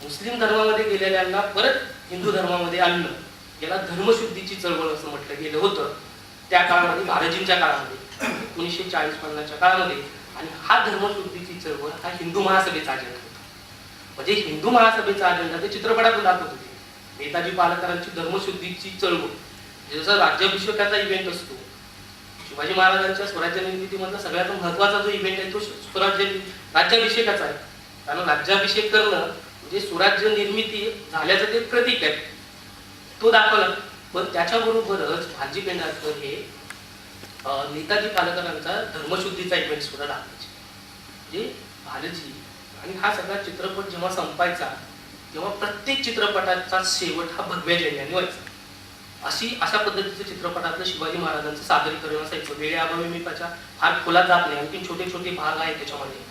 मुस्लिम धर्मामध्ये गेलेल्यांना परत हिंदू धर्मामध्ये आणणं, याला धर्मशुद्धीची चळवळ असं म्हटलं गेलं होतं त्या काळामध्ये, भालजींच्या काळामध्ये 1940-50च्या काळामध्ये. आणि हा धर्मशुद्धीची चळवळ हा हिंदू महासभेचा अजेंडा होता. म्हणजे हिंदू महासभेचा अजेंडा ते चित्रपटातून दाखवत होते. नेताजी पालकरांची धर्मशुद्धीची चळवळ, जसा राज्याभिषेकाचा इव्हेंट असतो, शिवाजी महाराजांच्या स्वराज्य निर्मितीमधला सगळ्यात महत्वाचा जो इव्हेंट आहे तो राज्याभिषेकाचा आहे. कारण राज्याभिषेक करणं म्हणजे सुराज्य निर्मिती झाल्याचं ते प्रतीक आहे, तो दाखवला. पण त्याच्याबरोबरच भालजी पेंढारकर हे नेताजी पालकरांचा धर्मशुद्धीचा इव्हेंट सुद्धा दाखवायचे. म्हणजे भालजी आणि हा सगळा चित्रपट जेव्हा संपायचा तेव्हा प्रत्येक चित्रपटाचा शेवट हा भगव्या झेंड्याने व्हायचा. अशा पद्धतीचं चित्रपटातलं शिवाजी महाराजांचं सादरीकरण असायचं. वेळेअभावी मी त्याच्या फार खोलात जात नाही, आणखी छोटे छोटे भाग आहेत त्याच्यामध्ये.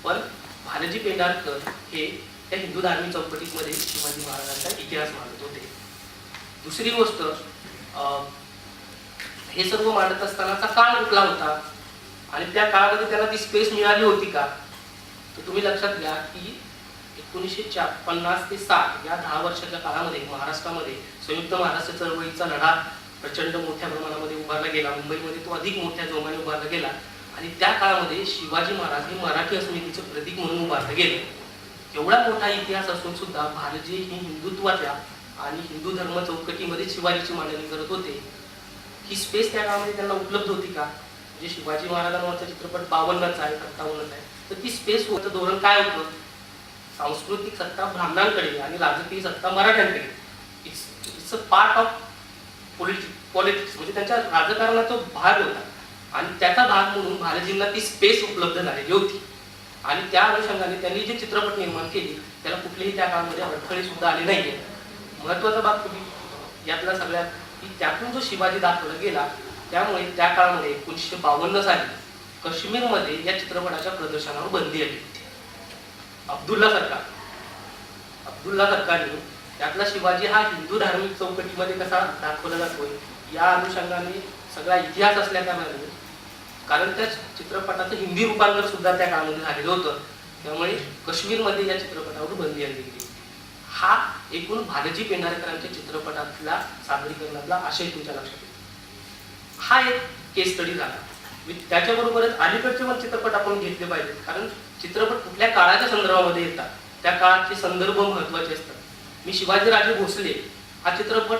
पण भालजी पेंढारकर हे त्या हिंदू धार्मिक चौकटीमध्ये शिवाजी महाराजांचा इतिहास मांडत होते. दुसरी गोष्ट, हे सर्व मांडत असतानाचा काळ कुठला होता आणि त्या काळामध्ये त्याला ती स्पेस मिळाली होती का, तर तुम्ही लक्षात घ्या की 1950 ते 60 या 10 वर्षाच्या काळामध्ये महाराष्ट्रामध्ये संयुक्त महाराष्ट्र चळवळीचा लढा प्रचंड मोठ्या प्रमाणामध्ये उभारला गेला. मुंबईमध्ये तो अधिक मोठ्या जोमाने उभारला गेला आणि त्या काळामध्ये शिवाजी महाराज हे मराठी अस्मितेचे प्रतीक म्हणून उभारलं गेले. एवढा मोठा इतिहास असून सुद्धा भालजी ही हिंदुत्वाच्या आणि हिंदू धर्म चौकटीमध्ये शिवाजीची मांडणी करत होते. ही स्पेस त्या काळामध्ये त्यांना उपलब्ध होती का? म्हणजे शिवाजी महाराजांवरचा चित्रपट 52चा आहे, 57चा आहे, तर ती स्पेस होतं. धोरण काय होतं? सांस्कृतिक सत्ता ब्राह्मणांकडे आणि राजकीय सत्ता मराठ्यांकडे. It's a part of politics, म्हणजे त्यांच्या राजकारणाचा भाग होता आणि त्याचा भाग म्हणून भालजींना ती स्पेस उपलब्ध झालेली होती. आणि त्या अनुषंगाने त्यांनी जे चित्रपट निर्माण केले त्याला कुठलेही त्या काळामध्ये अडथळे सुद्धा आले नाहीये. महत्वाचा भाग तुम्ही यातला सगळ्यात की त्यातून जो शिवाजी दाखवला गेला, त्यामुळे त्या काळामध्ये 1952 साली काश्मीरमध्ये या चित्रपटाच्या प्रदर्शनावर बंदी आली होती. अब्दुल्ला सरकारने त्यातला शिवाजी हा हिंदू धार्मिक चौकटीमध्ये कसा दाखवला जातोय या अनुषंगाने सगळा इतिहास असल्या कारणाने, कारण त्या चित्रपटाचं हिंदी रूपांतर सुद्धा त्या काळामध्ये झालेलं होतं, त्यामुळे काश्मीरमध्ये या चित्रपटावर बंदी आणली गेली. हा एकूण भालजी पेंढारकरांच्या चित्रपटातला सादरीकरणातला आशय तुमच्या लक्षात येतो. हा एक केस स्टडी झाला. त्याच्याबरोबरच अलीकडचे पण चित्रपट आपण घेतले पाहिजेत, कारण चित्रपट कुठल्या काळाच्या संदर्भामध्ये येतात, त्या काळाचे संदर्भ महत्वाचे असतात. मी शिवाजीराजे भोसले हा चित्रपट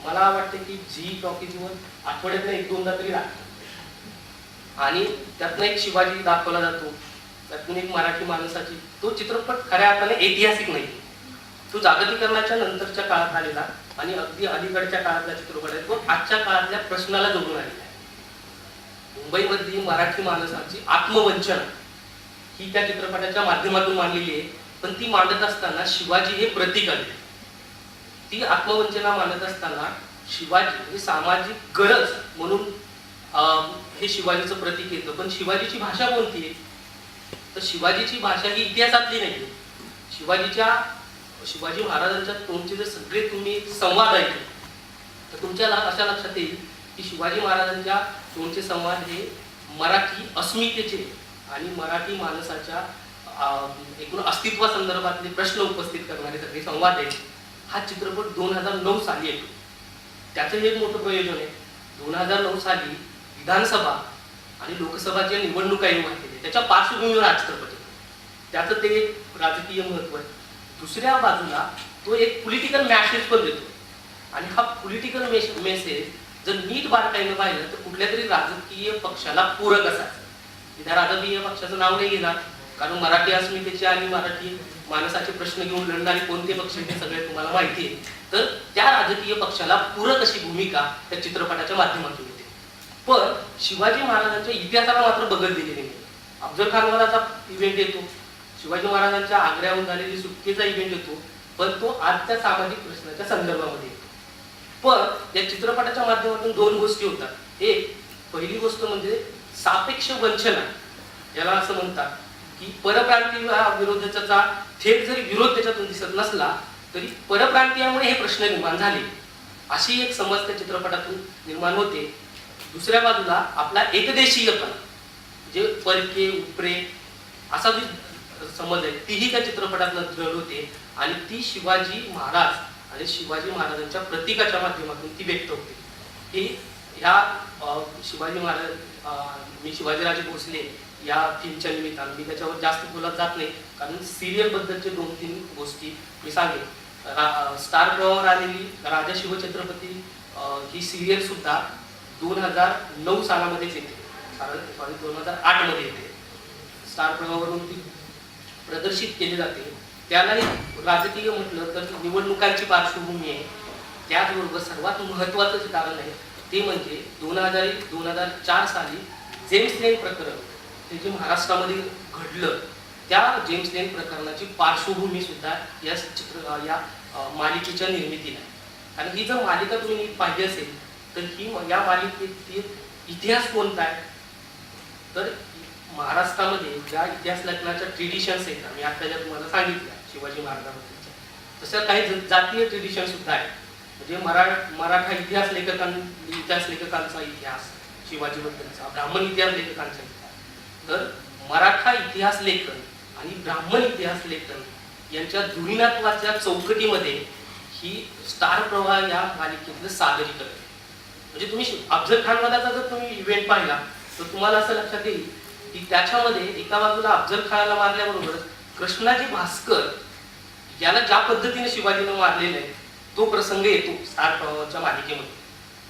मला वाटते की जी टॉकीजवर आठवड्यातनं 1-2दा तरी लागतो आणि त्यातनं एक शिवाजी दाखवला जातो, त्यातून एक मराठी माणसाची. तो चित्रपट खऱ्या अर्थाने ऐतिहासिक नाही, तो जागतिकीकरणाच्या नंतरच्या काळात आलेला आणि अगदी अलीकडच्या काळातला चित्रपट आहे. तो आजच्या काळातल्या प्रश्नाला जोडून आलेला आहे. मुंबईमधली मराठी माणसाची आत्मवंचना ही त्या चित्रपटाच्या माध्यमातून मांडलेली आहे, पण ती मांडत असताना शिवाजी हे प्रतीक आले. ती आत्मवंचना मांडत असताना शिवाजी म्हणजे सामाजिक गरज म्हणून हे शिवाजीचं प्रतीक येतं. पण शिवाजीची भाषा कोणती आहे? तर शिवाजीची भाषा ही इतिहासातली नाही. शिवाजी महाराजांच्या तोंडचे जर सगळे तुम्ही संवाद ऐकले तर तुमच्या अशा लक्षात येईल की शिवाजी महाराजांच्या तोंडचे संवाद हे मराठी अस्मितेचे आणि मराठी माणसाच्या एकूण अस्तित्वासंदर्भातले प्रश्न उपस्थित करणारे सगळे संवाद आहेत. हा चित्रपट 2009 साली येतो. त्याचं एक मोठं प्रयोजन आहे. 2009 साली विधानसभा आणि लोकसभाच्या निवडणुका येऊ घातलेल्या, त्याच्या पार्श्वभूमीवर हा चित्रपट येतो. त्याचं ते एक राजकीय महत्व आहे. दुसऱ्या बाजूला तो एक पॉलिटिकल मॅसेज पण देतो आणि हा पॉलिटिकल मेसेज जर नीट बारकाईनं पाहिलं तर कुठल्या तरी राजकीय पक्षाला पूरक असायचं. त्या राजकीय पक्षाचं नाव नाही घेणार, कारण मराठी अस्मितेचे आणि मराठी माणसाचे प्रश्न घेऊन लढणारे कोणते पक्ष हे सगळे तुम्हाला माहिती आहे. तर त्या राजकीय पक्षाला पूरक अशी भूमिका त्या चित्रपटाच्या माध्यमातून होते. पण शिवाजी महाराजांच्या इतिहासाला मात्र बगल दिलेली नाही. अफजल खानवालाचा इव्हेंट येतो, शिवाजी महाराजांच्या आग्र्याहून झालेली सुटकेचा इव्हेंट येतो, पण तो आजच्या सामाजिक प्रश्नाच्या संदर्भामध्ये येतो. पण या चित्रपटाच्या माध्यमातून 2 गोष्टी होतात. एक, पहिली गोष्ट म्हणजे सापेक्ष वंचना, याला असं म्हणतात की परप्रांतीय विरोधाचा थेट जरी विरोध त्याच्यातून दिसत नसला तरी परप्रांतीयामुळे हे प्रश्न निर्माण झाले, अशी एक समज त्या चित्रपटातून निर्माण होते. दुसऱ्या बाजूला आपला एकदेशीयपणा, जे परके उपरे असा जी समज आहे तीही त्या चित्रपटातून दृढ होते आणि ती शिवाजी महाराज आणि शिवाजी महाराजांच्या प्रतीकाच्या माध्यमातून ती व्यक्त होते. ही ह्या शिवाजी महाराज मी शिवाजीराजे भोसले या फिल्मच्या निमित्तानं मी त्याच्यावर जास्त बोलत जात नाही, कारण सिरियल बद्दलचे 2-3 गोष्टी मी सांगेन. स्टार प्रवाहावर आलेली राजा शिवछत्रपती ही सिरियल सुद्धा 2009 सालामध्येच येते, 2008 मध्ये येते. स्टार प्रवाहावरून ती प्रदर्शित केले जाते त्यालाही राजकीय म्हटलं तर निवडणुकांची पार्श्वभूमी आहे. त्याचबरोबर सर्वात महत्त्वाचं जे कारण आहे ते म्हणजे 2004 साली जेम्स लेन प्रकरण हे जे महाराष्ट्रामध्ये घडलं त्या जेम्स लेन प्रकरणाची पार्श्वभूमी सुद्धा या मालिकेच्या निर्मितीला आहे. आणि ही जर मालिका तुम्ही नीट पाहिली असेल तर या मालिकेतील इतिहास कोणता आहे तर महाराष्ट्रामध्ये ज्या इतिहास लेखनाच्या ट्रेडिशन्स आहेत आम्ही आता ज्या तुम्हाला सांगितल्या शिवाजी महाराजांबद्दलच्या तशा काही जातीय ट्रेडिशन सुद्धा आहेत. म्हणजे मराठा इतिहास लेखकांचा इतिहास शिवाजीबद्दलचा, ब्राह्मण इतिहास लेखकांचा इतिहास. तर मराठा इतिहास लेखन आणि ब्राह्मण इतिहास लेखन यांच्या धुरीणात्वाच्या चौकटीमध्ये ही स्टार प्रवाह या मालिकेतलं सादरीकरण. म्हणजे तुम्ही अफजल खानवादाचा जर तुम्ही इव्हेंट पाहिला तर तुम्हाला असं लक्षात येईल की त्याच्यामध्ये एका बाजूला अफजल खानाला मारल्याबरोबर कृष्णाजी भास्कर याला ज्या पद्धतीने शिवाजीनं मारलेलं आहे तो प्रसंग येतो स्टार प्रवाहाच्या मालिकेमध्ये.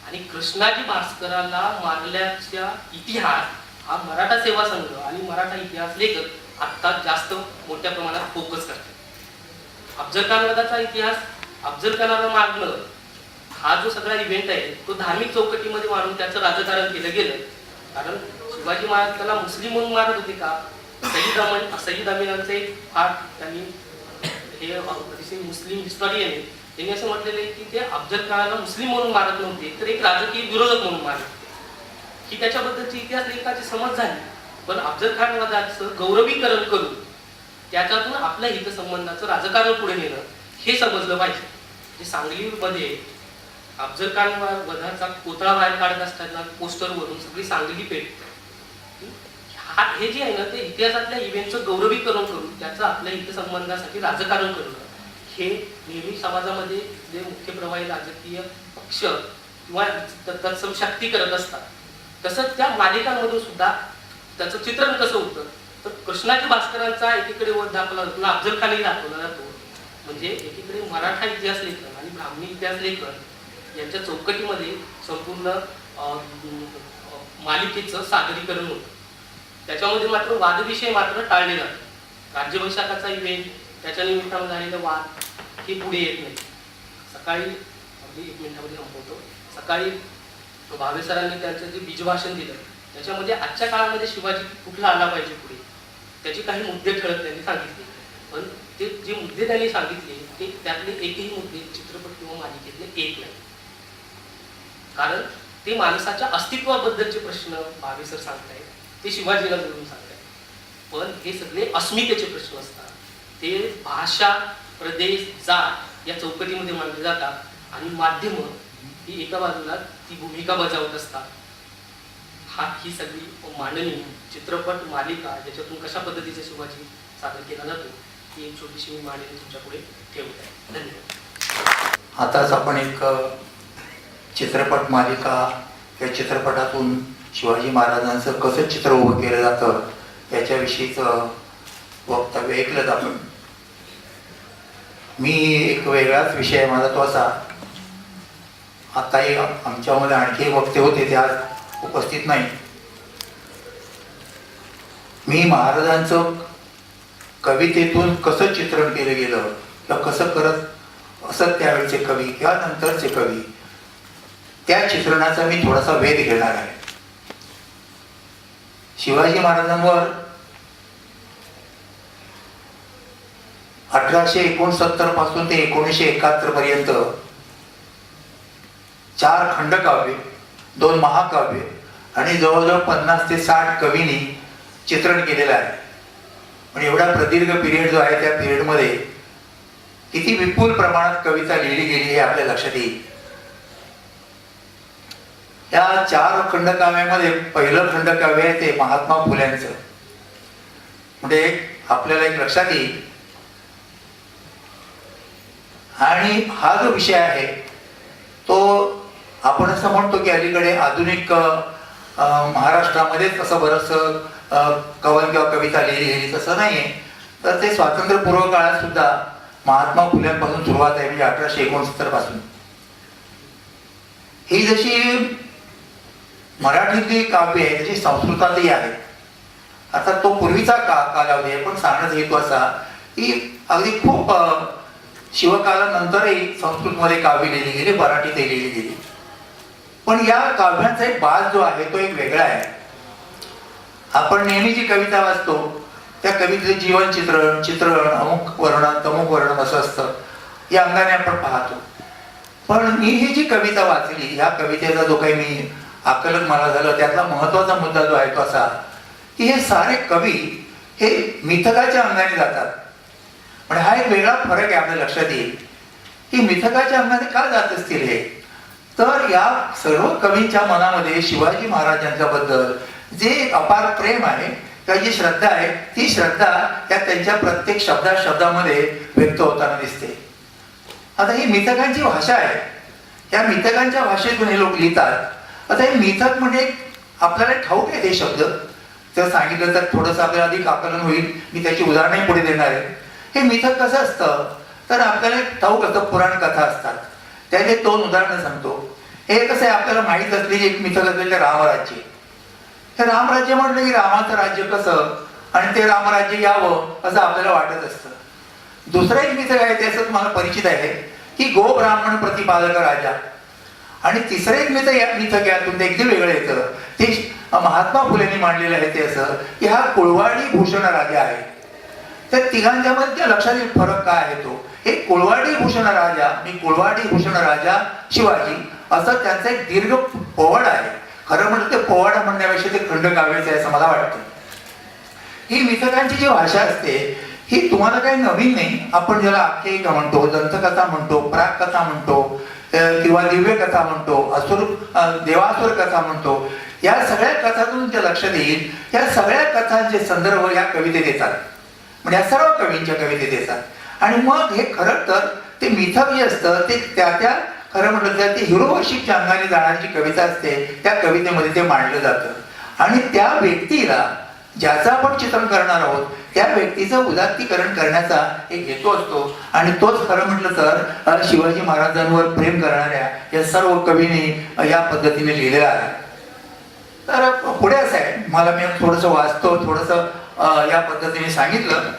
आणि कृष्णाजी भास्कराला मारल्याचा इतिहास हा मराठा सेवा संघ आणि मराठा इतिहास लेखक आत्ता जास्त मोठ्या प्रमाणात फोकस करतात. अफजल खानवादाचा इतिहास, अफजल खानाला मारणं हा जो सगळा इव्हेंट आहे तो धार्मिक चौकटीमध्ये मारून त्याचं राजकारण केलं गेलं. कारण शिवाजी महाराज त्याला मुस्लिम म्हणून मारत होते का? सईद अमीनांचे फार त्यांनी हे अतिशय मुस्लिम हिस्टॉरियन आहे त्यांनी असं म्हटलेलं आहे की ते अफजल खानाला मुस्लिम म्हणून मारत नव्हते तर एक राजकीय विरोधक म्हणून मारत होते. ही त्याच्याबद्दलची इतिहास लेखकाची समज झाली. पण अफजल खान वधाचं गौरवीकरण करून त्याच्यातून आपल्या हितसंबंधाचं राजकारण पुढे नेणं हे समजलं पाहिजे. सांगलीमध्ये अफजल खान वधाचा कोतळा बाहेर काढत असताना पोस्टरवरून सगळी सांगली पेटते. हे जे आहे ना ते इतिहासातल्या इव्हेंटचं गौरवीकरण करून त्याचं आपल्या हितसंबंधासाठी राजकारण करणं हे नेहमी समाजामध्ये जे मुख्य प्रवाही राजकीय पक्ष किंवा तत्सम शक्ती करत असतात. तसंच त्या मालिकांमधून सुद्धा त्याचं चित्रण कसं होतं तर कृष्णाजी भास्करांचा एकीकडे वध दाखवला जातो, अफजल खानही दाखवला जातो. म्हणजे एकीकडे मराठा इतिहास लेखन आणि ब्राह्मणी इतिहास लेखन यांच्या चौकटीमध्ये संपूर्ण मालिकेचं सादरीकरण होतं. त्याच्यामध्ये मात्र वादविषय मात्र टाळले जातात. राज्यवैशाखाचा इव्हेंट त्याच्या निमित्तानं झालेले वाद हे पुढे येत नाही. सकाळी अगदी 1 मिनिटामध्ये संपवतो. सकाळी भावे सरांनी त्यांचं जे बीजभाषण दिलं त्याच्यामध्ये आजच्या काळामध्ये शिवाजी कुठला आला पाहिजे पुढे त्याचे काही मुद्दे ठळक त्यांनी सांगितले. पण ते जे मुद्दे त्यांनी सांगितले ते त्यातले एकही मुद्दे चित्रपट किंवा मालिकेतले एक नाही. कारण ते माणसाच्या अस्तित्वाबद्दलचे प्रश्न भावे सर सांगतायत ते शिवाजीला जोडून सांगतायत. पण हे सगळे अस्मितेचे प्रश्न असतात. ते भाषा, प्रदेश, जात या चौकटीमध्ये मांडले जातात आणि माध्यमं ही एका बाजूला ती भूमिका बजावत असतात. ही सगळी मांडणी चित्रपट मालिका ज्याच्यातून कशा पद्धतीचा शिवाजी सादर केला जातो ही एक छोटीशी मी मांडणी तुमच्या पुढे ठेवत आहे. धन्यवाद. आताच आपण एक चित्रपट मालिका या चित्रपटातून शिवाजी महाराजांचं कसं चित्र उभं केलं जातं याच्याविषयीचं वक्तव्य ऐकलं आपण. मी एक वेगळाच विषय माझा तो असा, आताही आमच्यामध्ये आणखी एक वक्ते होते ते आज उपस्थित नाही. मी महाराजांचं कवितेतून कसं चित्रण केलं गेलं किंवा कसं करत असत त्यावेळेचे कवी किंवा नंतरचे कवी त्या चित्रणाचा मी थोडासा वेध घेणार आहे. शिवाजी महाराजांवर 1869 पासून ते 1971 पर्यंत 4 खंडकाव्य, 2 महाकाव्य आणि जवळजवळ 50 ते 60 कवींनी चित्रण केलेलं आहे. पण एवढा प्रदीर्घ पिरियड जो आहे त्या पिरियडमध्ये किती विपुल प्रमाणात कविता लिहिली गेली हे आपल्या लक्षात येईल. या 4 खंडकाव्यामध्ये पहिलं खंडकाव्य आहे ते महात्मा फुल्यांचं. म्हणजे आपल्याला एक लक्षात येईल. आणि हा जो विषय आहे तो आपण असं म्हणतो की अलीकडे आधुनिक महाराष्ट्रामध्येच असं बरंचसं कवन किंवा कविता लिहिली तसं नाहीये. तर ते स्वातंत्र्यपूर्व काळात सुद्धा महात्मा फुल्यांपासून सुरुवात आहे. म्हणजे 1869 पासून ही जशी मराठीतली काव्य आहे तशी संस्कृतातही आहे. आता तो पूर्वीचा कालावधी आहे, पण सांगण्याचा हेतू असा की अगदी खूप शिवकालानंतरही संस्कृतमध्ये काव्य लिहिली गेली, मराठीतही लिहिली गेली. पण या काव्यांचा एक बाज जो आहे तो एक वेगळा आहे. आपण नेहमी जी कविता वाचतो त्या कवितेचं जीवन चित्रण अमुक वर्णन तमुक वर्णन असं असतं, या अंगाने आपण पाहतो. पण मी ही जी कविता वाचली, ह्या कवितेचा जो काही मी आकलन मला झालं, त्यातला महत्वाचा मुद्दा जो आहे तो असा की हे सारे कवी हे मिथकाच्या अंगाने जातात. म्हणजे हा एक वेगळा फरक आहे आपल्या लक्षात येईल की मिथकाच्या अंगाने का जात असतील हे. तर या सर्व कवींच्या मनामध्ये शिवाजी महाराजांच्या बद्दल जे एक अपार प्रेम आहे किंवा जी श्रद्धा आहे, ती श्रद्धा त्या त्यांच्या प्रत्येक शब्दामध्ये व्यक्त होताना दिसते. आता ही मिथकांची भाषा आहे, या मिथकांच्या भाषेतून हे लोक लिहितात. आता हे मिथक म्हणजे आपल्याला ठाऊक आहे ते शब्द, जर सांगितलं तर थोडंसं आपल्याला अधिक आकलन होईल. मी त्याची उदाहरणही पुढे देणार आहे. हे मिथक कसं असतं तर आपल्याला ठाऊक असतं, पुराण कथा असतात. त्याचे 2 उदाहरणं सांगतो. हे कसं आहे, आपल्याला माहीत असलेली एक मिथक असलेले रामराज्य. हे रामराज्य म्हटलं की रामाचं राज्य कसं आणि ते रामराज्य यावं असं आपल्याला वाटत असतं. दुसरं एक मिथक आहे, त्याचं तुम्हाला परिचित आहे की गो ब्राह्मण प्रतिपादक राजा. आणि तिसरं एक मिथक यातून ते अगदी वेगळं येतं, ते महात्मा फुलेंनी मांडलेलं आहे. ते असं की हा कुळवाडी भूषण राजा आहे. त्या तिघांच्या मध्ये लक्षात येईल फरक काय आहे तो. हे कुळवाडी भूषण राजा, मी कुळवाडी भूषण राजा शिवाजी असं त्यांचं एक दीर्घ पोवाड आहे. खरं म्हणलं ते पोवाड म्हणण्यापेक्षा ते खंडकाव्याचं आहे असं मला वाटतं. ही मिथकांची जी भाषा असते ही तुम्हाला काही नवीन नाही. आपण ज्याला आख्यायिका म्हणतो, दंतकथा म्हणतो, प्राककथा म्हणतो किंवा दिव्य कथा म्हणतो, देवासुर कथा म्हणतो, या सगळ्या कथातून तुमच्या लक्षात येईल या सगळ्या कथांचे संदर्भ या कवितेत येतात. म्हणजे या सर्व कवींच्या कवितेत येतात. आणि मग हे खरं तर ते मिथक जे असतं ते त्या खरं म्हटलं तर ते हिरो वर्शिपच्या अंगाने जाणारी जी कविता असते त्या कवितेमध्ये ते मांडलं जातं. आणि त्या व्यक्तीला ज्याचं आपण चित्रण करणार आहोत त्या व्यक्तीचं उदात्तीकरण करण्याचा एक हेतू असतो. आणि तोच खरं म्हटलं तर शिवाजी महाराजांवर प्रेम करणाऱ्या या सर्व कवींनी या पद्धतीने लिहिलेला आहे. तर पुढे असं आहे, मला मी थोडंसं वाचतो, थोडंसं या पद्धतीने सांगितलं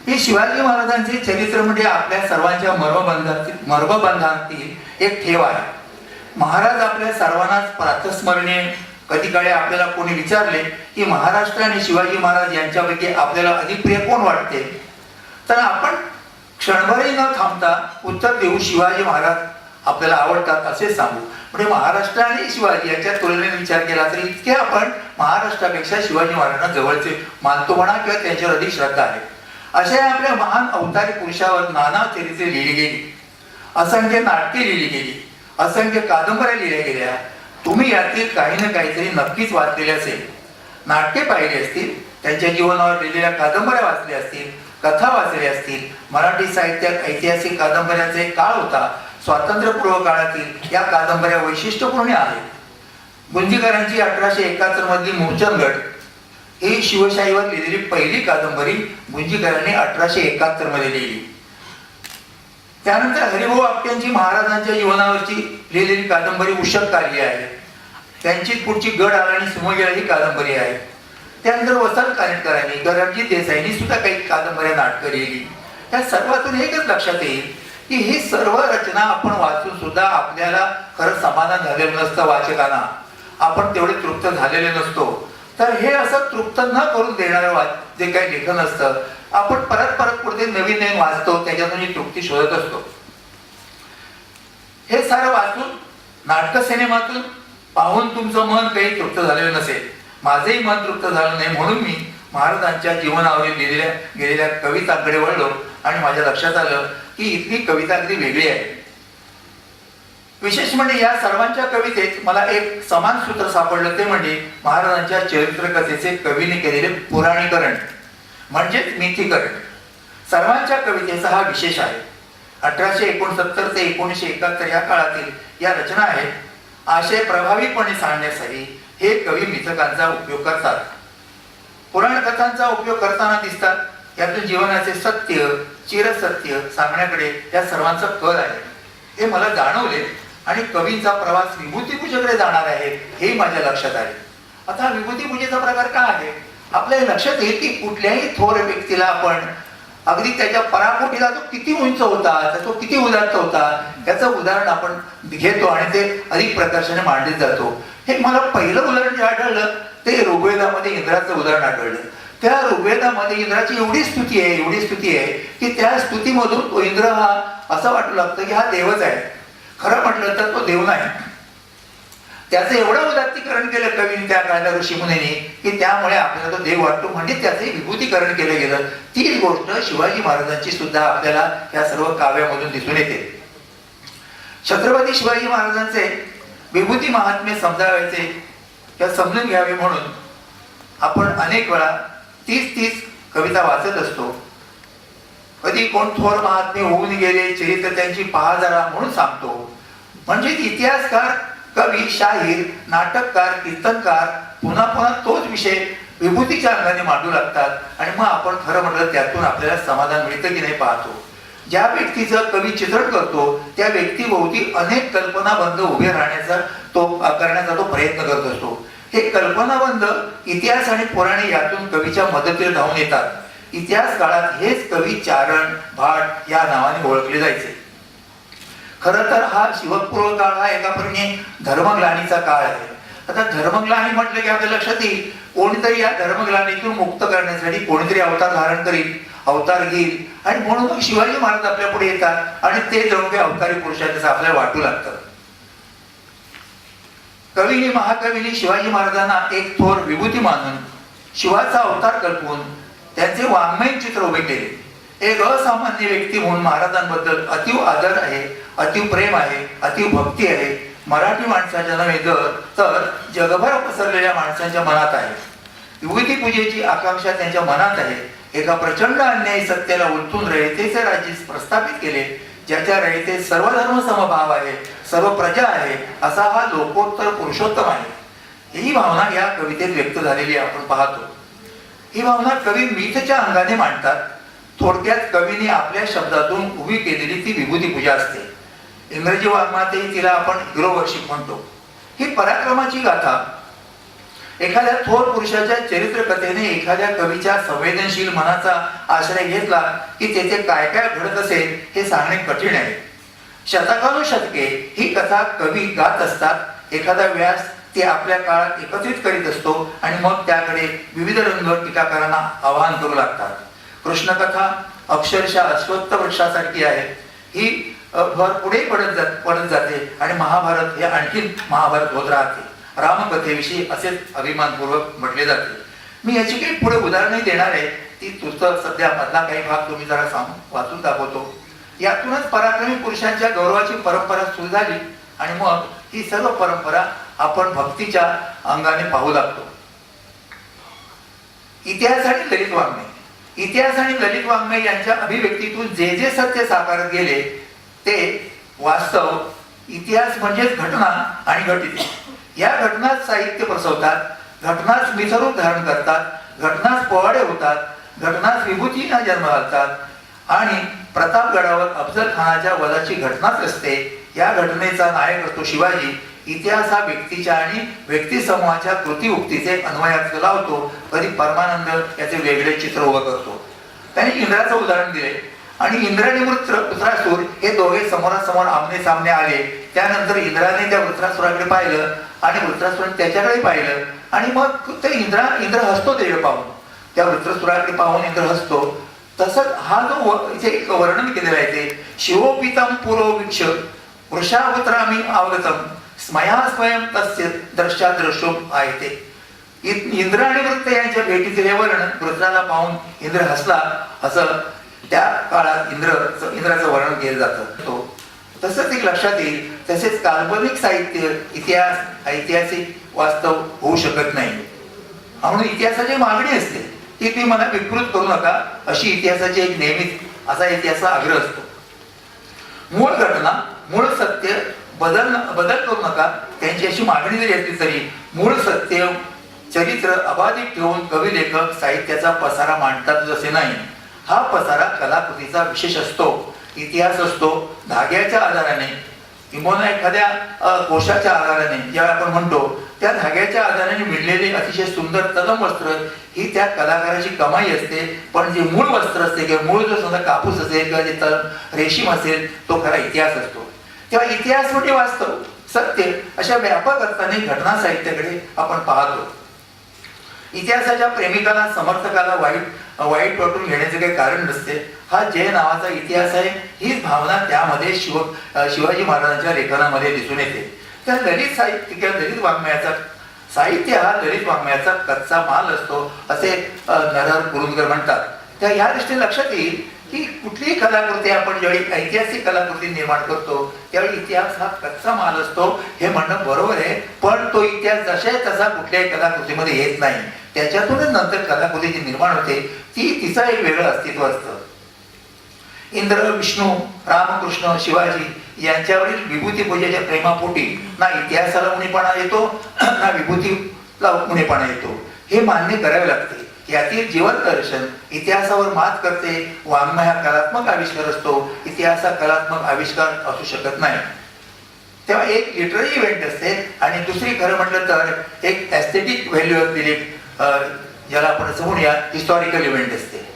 की शिवाजी महाराजांचे चरित्र म्हणजे आपल्या सर्वांच्या मर्मबंधातील एक ठेव आहे. महाराज आपल्या सर्वांनाच प्रातस्मरणीय. कधी काळी आपल्याला कोणी विचारले की महाराष्ट्र आणि शिवाजी महाराज यांच्यापैकी आपल्याला अधिक प्रिय कोण वाटते, तर आपण क्षणभरही न थांबता उत्तर देऊ शिवाजी महाराज आपल्याला आवडतात असे सांगू. म्हणजे महाराष्ट्र आणि शिवाजी याच्या तुलनेने विचार केला तरी इतके आपण महाराष्ट्रापेक्षा शिवाजी महाराजांना जवळचे मानतो म्हणा किंवा त्यांच्यावर अधिक श्रद्धा आहे. अशा आपल्या महान अवतारी पुरुषावर नाना चरित्रे लिहिली गेली, असंख्य नाटके लिहिली गेली, असंख्य कादंबऱ्या लिहिल्या गेल्या. तुम्ही यातील काही ना काहीतरी नक्कीच वाचलेले असेल. नाटके पाहिली असतील, त्यांच्या जीवनावर लिहिलेल्या कादंबऱ्या वाचल्या असतील, कथा वाचल्या असतील. मराठी साहित्यात ऐतिहासिक कादंबऱ्यांचा एक काळ होता. स्वातंत्र्यपूर्व काळातील या कादंबऱ्या वैशिष्ट्यपूर्ण आहेत. गुंजीकरांची 1871 मधली मूर्छनगड ही शिवशाहीवर लिहिलेली पहिली कादंबरी गुंजीकरांनी 1871 मध्ये लिहिली. त्यानंतर हरिभाऊ आपट्यांची महाराजांच्या जीवनावरची लिहिलेली कादंबरी उषटकाली आहे. त्यांची पुढची गड आला आणि सिंहगड ही कादंबरी आहे. त्यानंतर वसंत कानेटकरांनी, रणजित देसाईंनी सुद्धा काही कादंबऱ्या नाटकं लिहिली. या सर्वातून एकच लक्षात येईल की ही सर्व रचना आपण वाचून सुद्धा आपल्याला खरं समाधान झालेलं नसतं. वाचकांना आपण तेवढे तृप्त झालेले नसतो. तर हे असं तृप्त न करून देणारं जे काही लेखन असतं आपण परत पुढे नवीन नवीन वाचतो, त्याच्यातून ही तृप्ती शोधत असतो. हे सारं वाचून नाटक सिनेमातून पाहून तुमचं मन काही तृप्त झालेलं नसेल. माझंही मन तृप्त झालं नाही, म्हणून मी महाराजांच्या जीवनावर लिहिलेल्या गेलेल्या कवितांकडे वळलो आणि माझ्या लक्षात आलं की इथली कविता अगदी वेगळी आहे. विशेष म्हणजे या सर्वांच्या कवितेत मला एक समान सूत्र सापडलं, ते म्हणजे महाराजांच्या चरित्रकथेचे कवीने केलेले पुराणीकरण म्हणजेच मिथीकरण. सर्वांच्या कवितेचा हा विशेष आहे. 1869 ते 1971 या काळातील या रचना आहेत. आशय प्रभावीपणे सांगण्यासाठी हे कवी मिथकांचा उपयोग करतात. पुराण कथांचा उपयोग करताना दिसतात. यातून जीवनाचे सत्य चिरसत्य सांगण्याकडे या सर्वांचा कल आहे हे मला जाणवले. आणि कवींचा प्रवास विभूतीपूजेकडे जाणार आहे हे माझ्या लक्षात आले. आता विभूतीपूजेचा प्रकार काय आहे, आपल्याला लक्षात येईल की कुठल्याही थोर व्यक्तीला आपण अगदी त्याच्या पराकोटीला तो किती उंच होता, तो किती उदात्त होता याचं उदाहरण आपण घेतो आणि ते अधिक प्रकर्षाने मांडले जातो. हे मला पहिलं उदाहरण जे आढळलं ते ऋग्वेदामध्ये इंद्राचं उदाहरण आढळलं. त्या ऋग्वेदामध्ये इंद्राची एवढी स्तुती आहे की त्या स्तुतीमधून तो इंद्र हा असं वाटू लागतं की हा देवच आहे. खरं म्हटलं तर तो देव नाही. त्याचं एवढं उदात्तीकरण केलं कवीने त्या काळात ऋषीमुनींनी की त्यामुळे आपल्याला तो देव वाटतो, म्हणजे त्याचे विभूतीकरण केलं गेलं. तीच गोष्ट शिवाजी महाराजांची सुद्धा आपल्याला या सर्व काव्यामधून दिसून येते. छत्रपती शिवाजी महाराजांचे विभूती महात्म्य समजावायचे किंवा समजून घ्यावे म्हणून आपण अनेक वेळा तीच कविता वाचत असतो. कधी कोण थोर महात्मे होऊन गेले, चरित्र त्यांची पहा जरा म्हणून सांगतो. म्हणजे इतिहासकार, कवी, शाहीर, नाटककार, कीर्तनकार पुन्हा पुन्हा तोच विषय विभूतीच्या अंगाने मांडू लागतात आणि मग आपण खरं म्हटलं त्यातून आपल्याला समाधान मिळतं की नाही पाहतो. ज्या व्यक्तीचं कवी चित्रण करतो त्या व्यक्तीभोवती अनेक कल्पनाबंध उभे करण्याचा तो प्रयत्न करत असतो. हे कल्पनाबंध इतिहास आणि पुराणे यातून कवीच्या मदतीला धावून येतात. इतिहास काळात हेच कवी चारण, भाट या नावाने ओळखले जायचे. खरं तर हा शिवपूर्व काळ हा एका प्रकारे धर्मग्लानीचा काळ आहे. आता धर्मग्लानी म्हटलं की आपल्या लक्षात येईल कोणीतरी या धर्मग्लानीतून मुक्त करण्यासाठी कोणीतरी अवतार धारण करील, अवतार घेईल आणि म्हणून मग शिवाजी महाराज आपल्या पुढे येतात आणि ते जणू काही अवतारी पुरुषाचं आपल्याला वाटू लागतं. कवीने, महाकवीने शिवाजी महाराजांना एक थोर विभूती मानून शिवाचा अवतार कल्पवून त्यांचे वाङ्मय चित्र उभे केले. एक असामान्य व्यक्ती म्हणून महाराजांबद्दल अतीव आदर आहे, अतीव प्रेम आहे, अतीव भक्ती आहे. मराठी माणसाच्या नव्हे तर जगभर पसरलेल्या माणसांच्या मनात आहे. विभूती पूजेची आकांक्षा त्यांच्या मनात आहे. एका प्रचंड अन्यायी सत्तेला उलटून रयतेचे राज्य प्रस्थापित केले, ज्याच्या रयतेत सर्व धर्म समभाव आहे, सर्व प्रजा आहे, असा हा लोकोत्तर पुरुषोत्तम आहे. ही भावना या कवितेत व्यक्त झालेली आपण पाहतो. ही भावना कवी मीठच्या अंगाने मांडतात. थोडक्यात कवीने आपल्या शब्दातून उभी केलेली ती विभूती पूजा असते. इंग्रजी वाङ्मयातही तिला आपण हिरो वर्शिप म्हणतो. ही पराक्रमाची गाथा एखाद्या थोर पुरुषाच्या चरित्र कथेने एखाद्या कवीच्या संवेदनशील मनाचा आश्रय घेतला की तेथे काय काय घडत असेल हे सांगणे कठीण आहे. शतकानुशतके ही कथा कवी गात असतात. एखादा व्यास ते आपल्या काळात एकत्रित करीत असतो आणि मग त्याकडे विविध रंग टीकाकारांना आवाहन करू लागतात. कृष्णकथा अक्षरशः अश्वत्थ वृक्षासारखी आहे. ही भर पुढे पडत जाते आणि महाभारत हे आणखी महाभारत होत राहते. रामकथेविषयी असेच अभिमानपूर्वक म्हटले जाते. मी याची काही पुढे उदाहरणे देणार आहे. ती पुस्तक सध्या मधला काही भाग तुम्ही जरा वाचून दाखवतो. यातूनच पराक्रमी पुरुषांच्या गौरवाची परंपरा सुरू झाली आणि मग ही सर्व परंपरा आपण भक्तीच्या अंगाने पाहू लागतो. इतिहास आणि ललित वाङ्मय. इतिहास आणि ललित वाङ्मय यांच्या अभिव्यक्तीतून जे जे सत्य साकारत गेले ते वास्तव. इतिहास म्हणजेच घटना आणि घटित. या घटनाच साहित्य प्रसवतात, घटनाच मिथरूप धारण करतात, घटनाच पोवाडे होतात, घटनाच विभूतींना जन्म घालतात आणि प्रतापगडावर अफजल खानाच्या वधाची घटनाच असते. या घटनेचा नायक असतो शिवाजी. इतिहास हा व्यक्तीच्या आणि व्यक्ती समूहाच्या कृती उक्तीचे अन्वयार्थ लावतो. कधी परमानंद याचे वेगळे चित्र उभं करतो. त्यांनी इंद्राचं उदाहरण दिले आणि इंद्र आणि वृत्रासूर हे दोघे समोरासमोर आमने सामने आले. त्यानंतर इंद्राने त्या वृत्रासुराकडे पाहिलं आणि वृत्रासुराने त्याच्याकडे पाहिलं आणि मग ते इंद्र हसतो त्याकडे पाहून, त्या वृत्रासुराकडे पाहून इंद्र हसतो. तसंच हा जो इथे एक वर्णन केलेला आहे ते शिवोपितम पुरोवीक्ष वृषावत्रामी आवगतम स्मया स्वयं तस्य द्रष्टुम आहे ते. इंद्र आणि वृत्त यांच्या भेटीतील हे वर्णन, वृत्राला पाहून इंद्र हसला असं त्या काळात इंद्राचं वर्णन केलं जातं. तसंच एक लक्षात येईल. तसेच काल्पनिक साहित्य इतिहास ऐतिहासिक वास्तव होऊ शकत नाही म्हणून इतिहासाची मागणी असते की ती मला विकृत करू नका अशी इतिहासाची एक नेहमीच असा इतिहासाचा आग्रह असतो. मूळ घटना, मूळ सत्य बदल करू नका त्यांची अशी मागणी जरी असली तरी मूळ सत्य चरित्र अबाधित ठेवून कवी लेखक साहित्याचा पसारा मांडतात असे नाही. हा पसारा कलाकृतीचा विशेष असतो. इतिहास असतो धाग्याच्या आधाराने किंबहुना एखाद्या कोशाच्या आधाराने ज्याला आपण म्हणतो त्या धाग्याच्या आधाराने विणलेले अतिशय सुंदर तलम वस्त्र ही त्या कलाकाराची कमाई असते. पण जे मूळ वस्त्र असते किंवा मूळ जो समजा कापूस असेल किंवा जे तलम रेशीम असेल तो खरा इतिहास असतो. तेव्हा इतिहास म्हणजे वास्तव सत्य अशा व्यापक अर्थाने घटना साहित्याकडे आपण पाहतो. इतिहासाच्या प्रेमिकाला समर्थकाला वाईट वाटून घेण्याचे काही कारण नसते. हा जय नावाचा इतिहास आहे, हीच भावना त्यामध्ये शिवाजी महाराजांच्या लेखनामध्ये दिसून येते. त्या ललित साहित्य किंवा ललित वाङ्मयाचा साहित्य हा ललित वाङ्मयाचा कच्चा माल असतो असे नरहर कुरुंदकर म्हणतात. त्या ह्या दृष्टीने लक्षात येईल की कुठलीही कलाकृती आपण ज्यावेळी ऐतिहासिक कलाकृती निर्माण करतो त्यावेळी इतिहास हा कच्चा माल असतो हे म्हणणं बरोबर आहे. पण तो इतिहास जशा तसा कुठल्याही कलाकृतीमध्ये येत नाही. त्याच्यातूनच नंतर कलाकृती जी निर्माण होते ती तिचं एक वेगळं अस्तित्व असतं. इंद्र विष्णू रामकृष्ण शिवाजी यांच्यावरील विभूती पूजेच्या प्रेमापोटी ना इतिहासाला उणेपणा येतो ना विभूतीला उणेपणा येतो हे मान्य करावे लागते. यातील जिवंत दर्शन इतिहासावर मात करते. वाङ्मय हा कलात्मक आविष्कार असतो, इतिहास हा कलात्मक आविष्कार असू शकत नाही. तेव्हा एक लिटररी इव्हेंट असते आणि दुसरी खरं म्हटलं तर एक एस्थेटिक व्हॅल्यू असलेली ज्याला आपण असं म्हणूया हिस्टॉरिकल इव्हेंट असते.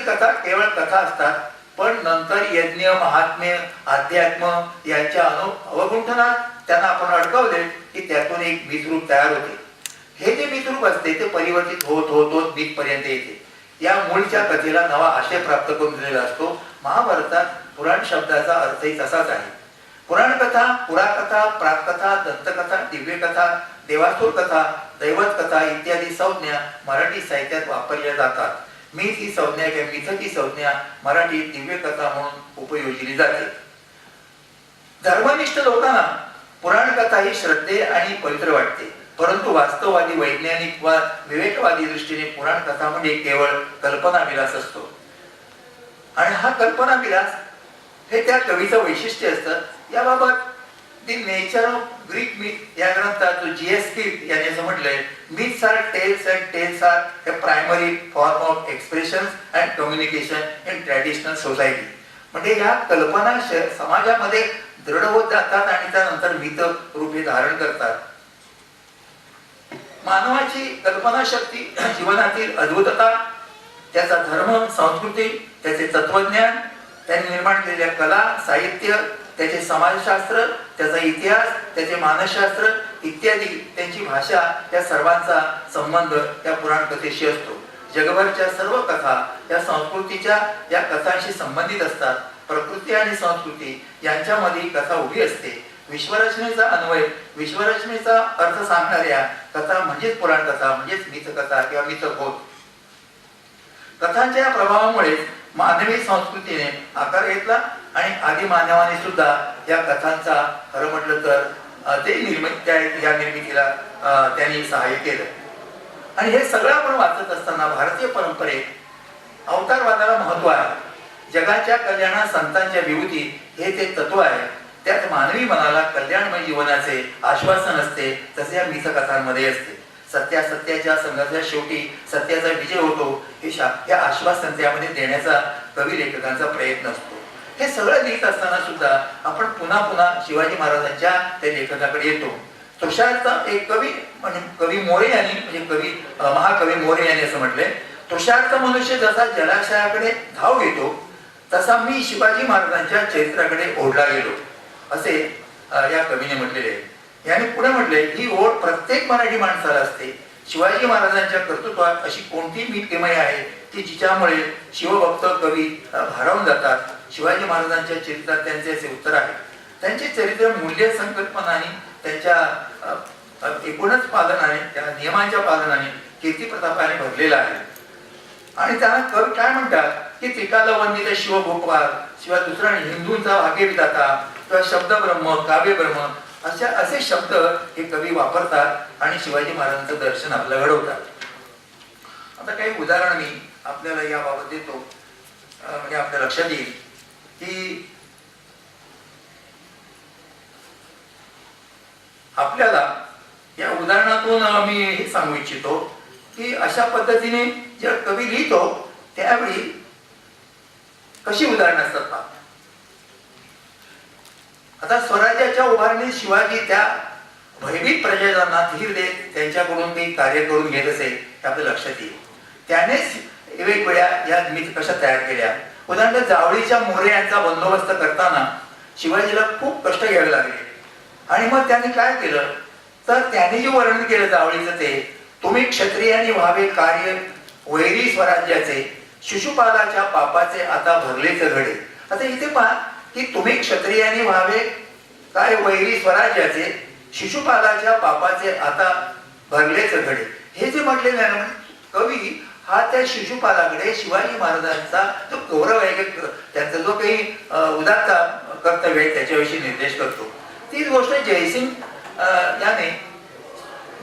कथा केवळ कथा असतात पण नंतर यज्ञ महात्म्य अध्यात्म यांच्या अवगुंठनात त्यांना आपण अडकवले की त्यातून एक बीजरूप तयार होते. हे जे बीजरूप असते ते परिवर्तित होत होत होत बीज पर्यंत येते. या मूळच्या कथेला नवा आशय प्राप्त करून दिलेला असतो. महाभारतात पुराण शब्दाचा अर्थही तसाच आहे. पुराण कथा, पुराकथा, प्राकथा, दंतकथा, दिव्यकथा, देवासुर कथा, दैवत कथा इत्यादी संज्ञा मराठी साहित्यात वापरल्या जातात. मीथ ही संज्ञा किंवा मिथक ही संज्ञा मराठीत दिव्य कथा म्हणून उपयोजली जाते. धर्मनिष्ठ लोकांना पुराण कथा ही श्रद्धे आणि पवित्र वाटते. परंतु वास्तववादी वैज्ञानिक वा विवेकवादी दृष्टीने पुराण कथा म्हणजे केवळ कल्पना विलास असतो. आणि हा कल्पना विलास हे त्या कवीचं वैशिष्ट्य असतं. याबाबत the nature of Greek myth या ग्रंथात जो जी.एस. किर्क यांनी असं म्हटलंय, myths are tales and tales are a primary form of expression and communication in traditional society. म्हणजे या कल्पना समाजामध्ये दृढ होत जातात आणि त्यानंतर मिथ रूपे धारण करतात. मानवाची कल्पना शक्ती, जीवनातील अद्भुतता, त्याचा धर्म संस्कृती, त्याचे तत्वज्ञान, त्यांनी निर्माण केलेल्या कला साहित्य, त्याचे समाजशास्त्र, त्याचा इतिहास, त्याचे मानसशास्त्र इत्यादी, त्यांची भाषा या सर्वांचा संबंध या पुराण कथेशी असतो. जगभरच्या सर्व कथा या संस्कृतीच्या या कथांशी संबंधित असतात. प्रकृती आणि संस्कृती यांच्यामध्ये कथा उभी असते. विश्वरचनेचा अन्वय, विश्वरचनेचा अर्थ सांगणाऱ्या कथा म्हणजेच पुराण कथा म्हणजेच मिथकथा किंवा मिथक होत. कथांच्या प्रभावामुळे मानवी संस्कृतीने आकार घेतला आणि आदी मानवाने सुद्धा या कथांचा खरं म्हटलं तर ते या निर्मितीला त्यांनी सहाय्य केलं. आणि हे सगळं आपण वाचत असताना भारतीय परंपरेत अवतारवादाला महत्व आहे. जगाच्या कल्याणात संतांच्या विभूती हे ते तत्व आहे. त्यात मानवी मनाला कल्याणमय जीवनाचे आश्वासन असते तसे या मिथकथांमध्ये असते. सत्याच्या संघर्षात शेवटी सत्याचा विजय होतो हे आश्वासन त्यामध्ये देण्याचा कवी लेखकांचा प्रयत्न असतो. हे सगळं लिहित असताना सुद्धा आपण पुन्हा पुन्हा शिवाजी महाराजांच्या त्या लेखकाकडे येतो. तुषारचा एक कवी म्हणजे कवी मोरे यांनी म्हणजे महाकवी मोरे यांनी असं म्हटलंय, तुषारचा मनुष्य जसा जलाशयाकडे धाव घेतो तसा मी शिवाजी महाराजांच्या चरित्राकडे ओढला गेलो असे या कवीने म्हटलेले आहे. याने पुढे म्हटले, ही ओढ प्रत्येक मराठी माणसाला असते. शिवाजी महाराजांच्या कर्तृत्वात अशी कोणती मीठकेमय आहे की जिच्यामुळे शिवभक्त कवी भारावून जातात. शिवाजी महाराजांच्या चरित्रात त्यांचे असे उत्तर आहे. त्यांचे चरित्र मूल्य संकल्पनाने, त्यांच्या एकूणच पालनाने, त्या नियमांच्या पालनाने, कीर्ती प्रतापाने भरलेला आहे. आणि त्यांना कवी काय म्हणतात की त्रिकाल वंदित शिवभोपाल, शिवाय दुसरा हिंदूंचा भाग्यविधाता किंवा शब्द ब्रह्म, काव्य ब्रह्म असे शब्द हे कवी वापरतात आणि शिवाजी महाराजांचं दर्शन आपल्याला घडवतात. आता काही उदाहरण मी आपल्याला याबाबत देतो म्हणजे आपल्या लक्षात येईल की आपल्याला या उदाहरणातून मी हे सांगू इच्छितो की अशा पद्धतीने जेव्हा कवी लिहितो त्यावेळी कशी उदाहरणं असतात. आता स्वराज्याच्या उभारणीत शिवाजी त्या भयभीत प्रजेला धीर देत त्यांच्याकडून काही कार्य करून घेत असे हे आपल्या लक्षात येईल. त्यानेच वेगवेगळ्या या निमित्त कशा तयार केल्या. उदाहरणार्थ जावळीच्या मोरे यांचा बंदोबस्त करताना शिवाजीला खूप कष्ट घ्यावे लागले आणि मग त्यांनी काय केलं तर त्यांनी जे वर्णन केलं जावळीचं ते तुम्ही क्षत्रियांनी व्हावे कार्य वैरी स्वराज्याचे शिशुपालाच्या पापाचे आता भरलेच घडे. आता इथे पहा की तुम्ही क्षत्रियांनी व्हावे काय वैरी स्वराज्याचे शिशुपालाच्या पापाचे आता भरलेच घडे. हे जे म्हटलेलं आहे ना कवी हा त्या शिशुपालाकडे शिवाजी महाराजांचा जो गौरव आहे त्यांचा जो काही उदात्त कर्तव्य आहे त्याच्याविषयी निर्देश करतो. तीच गोष्ट जयसिंग याने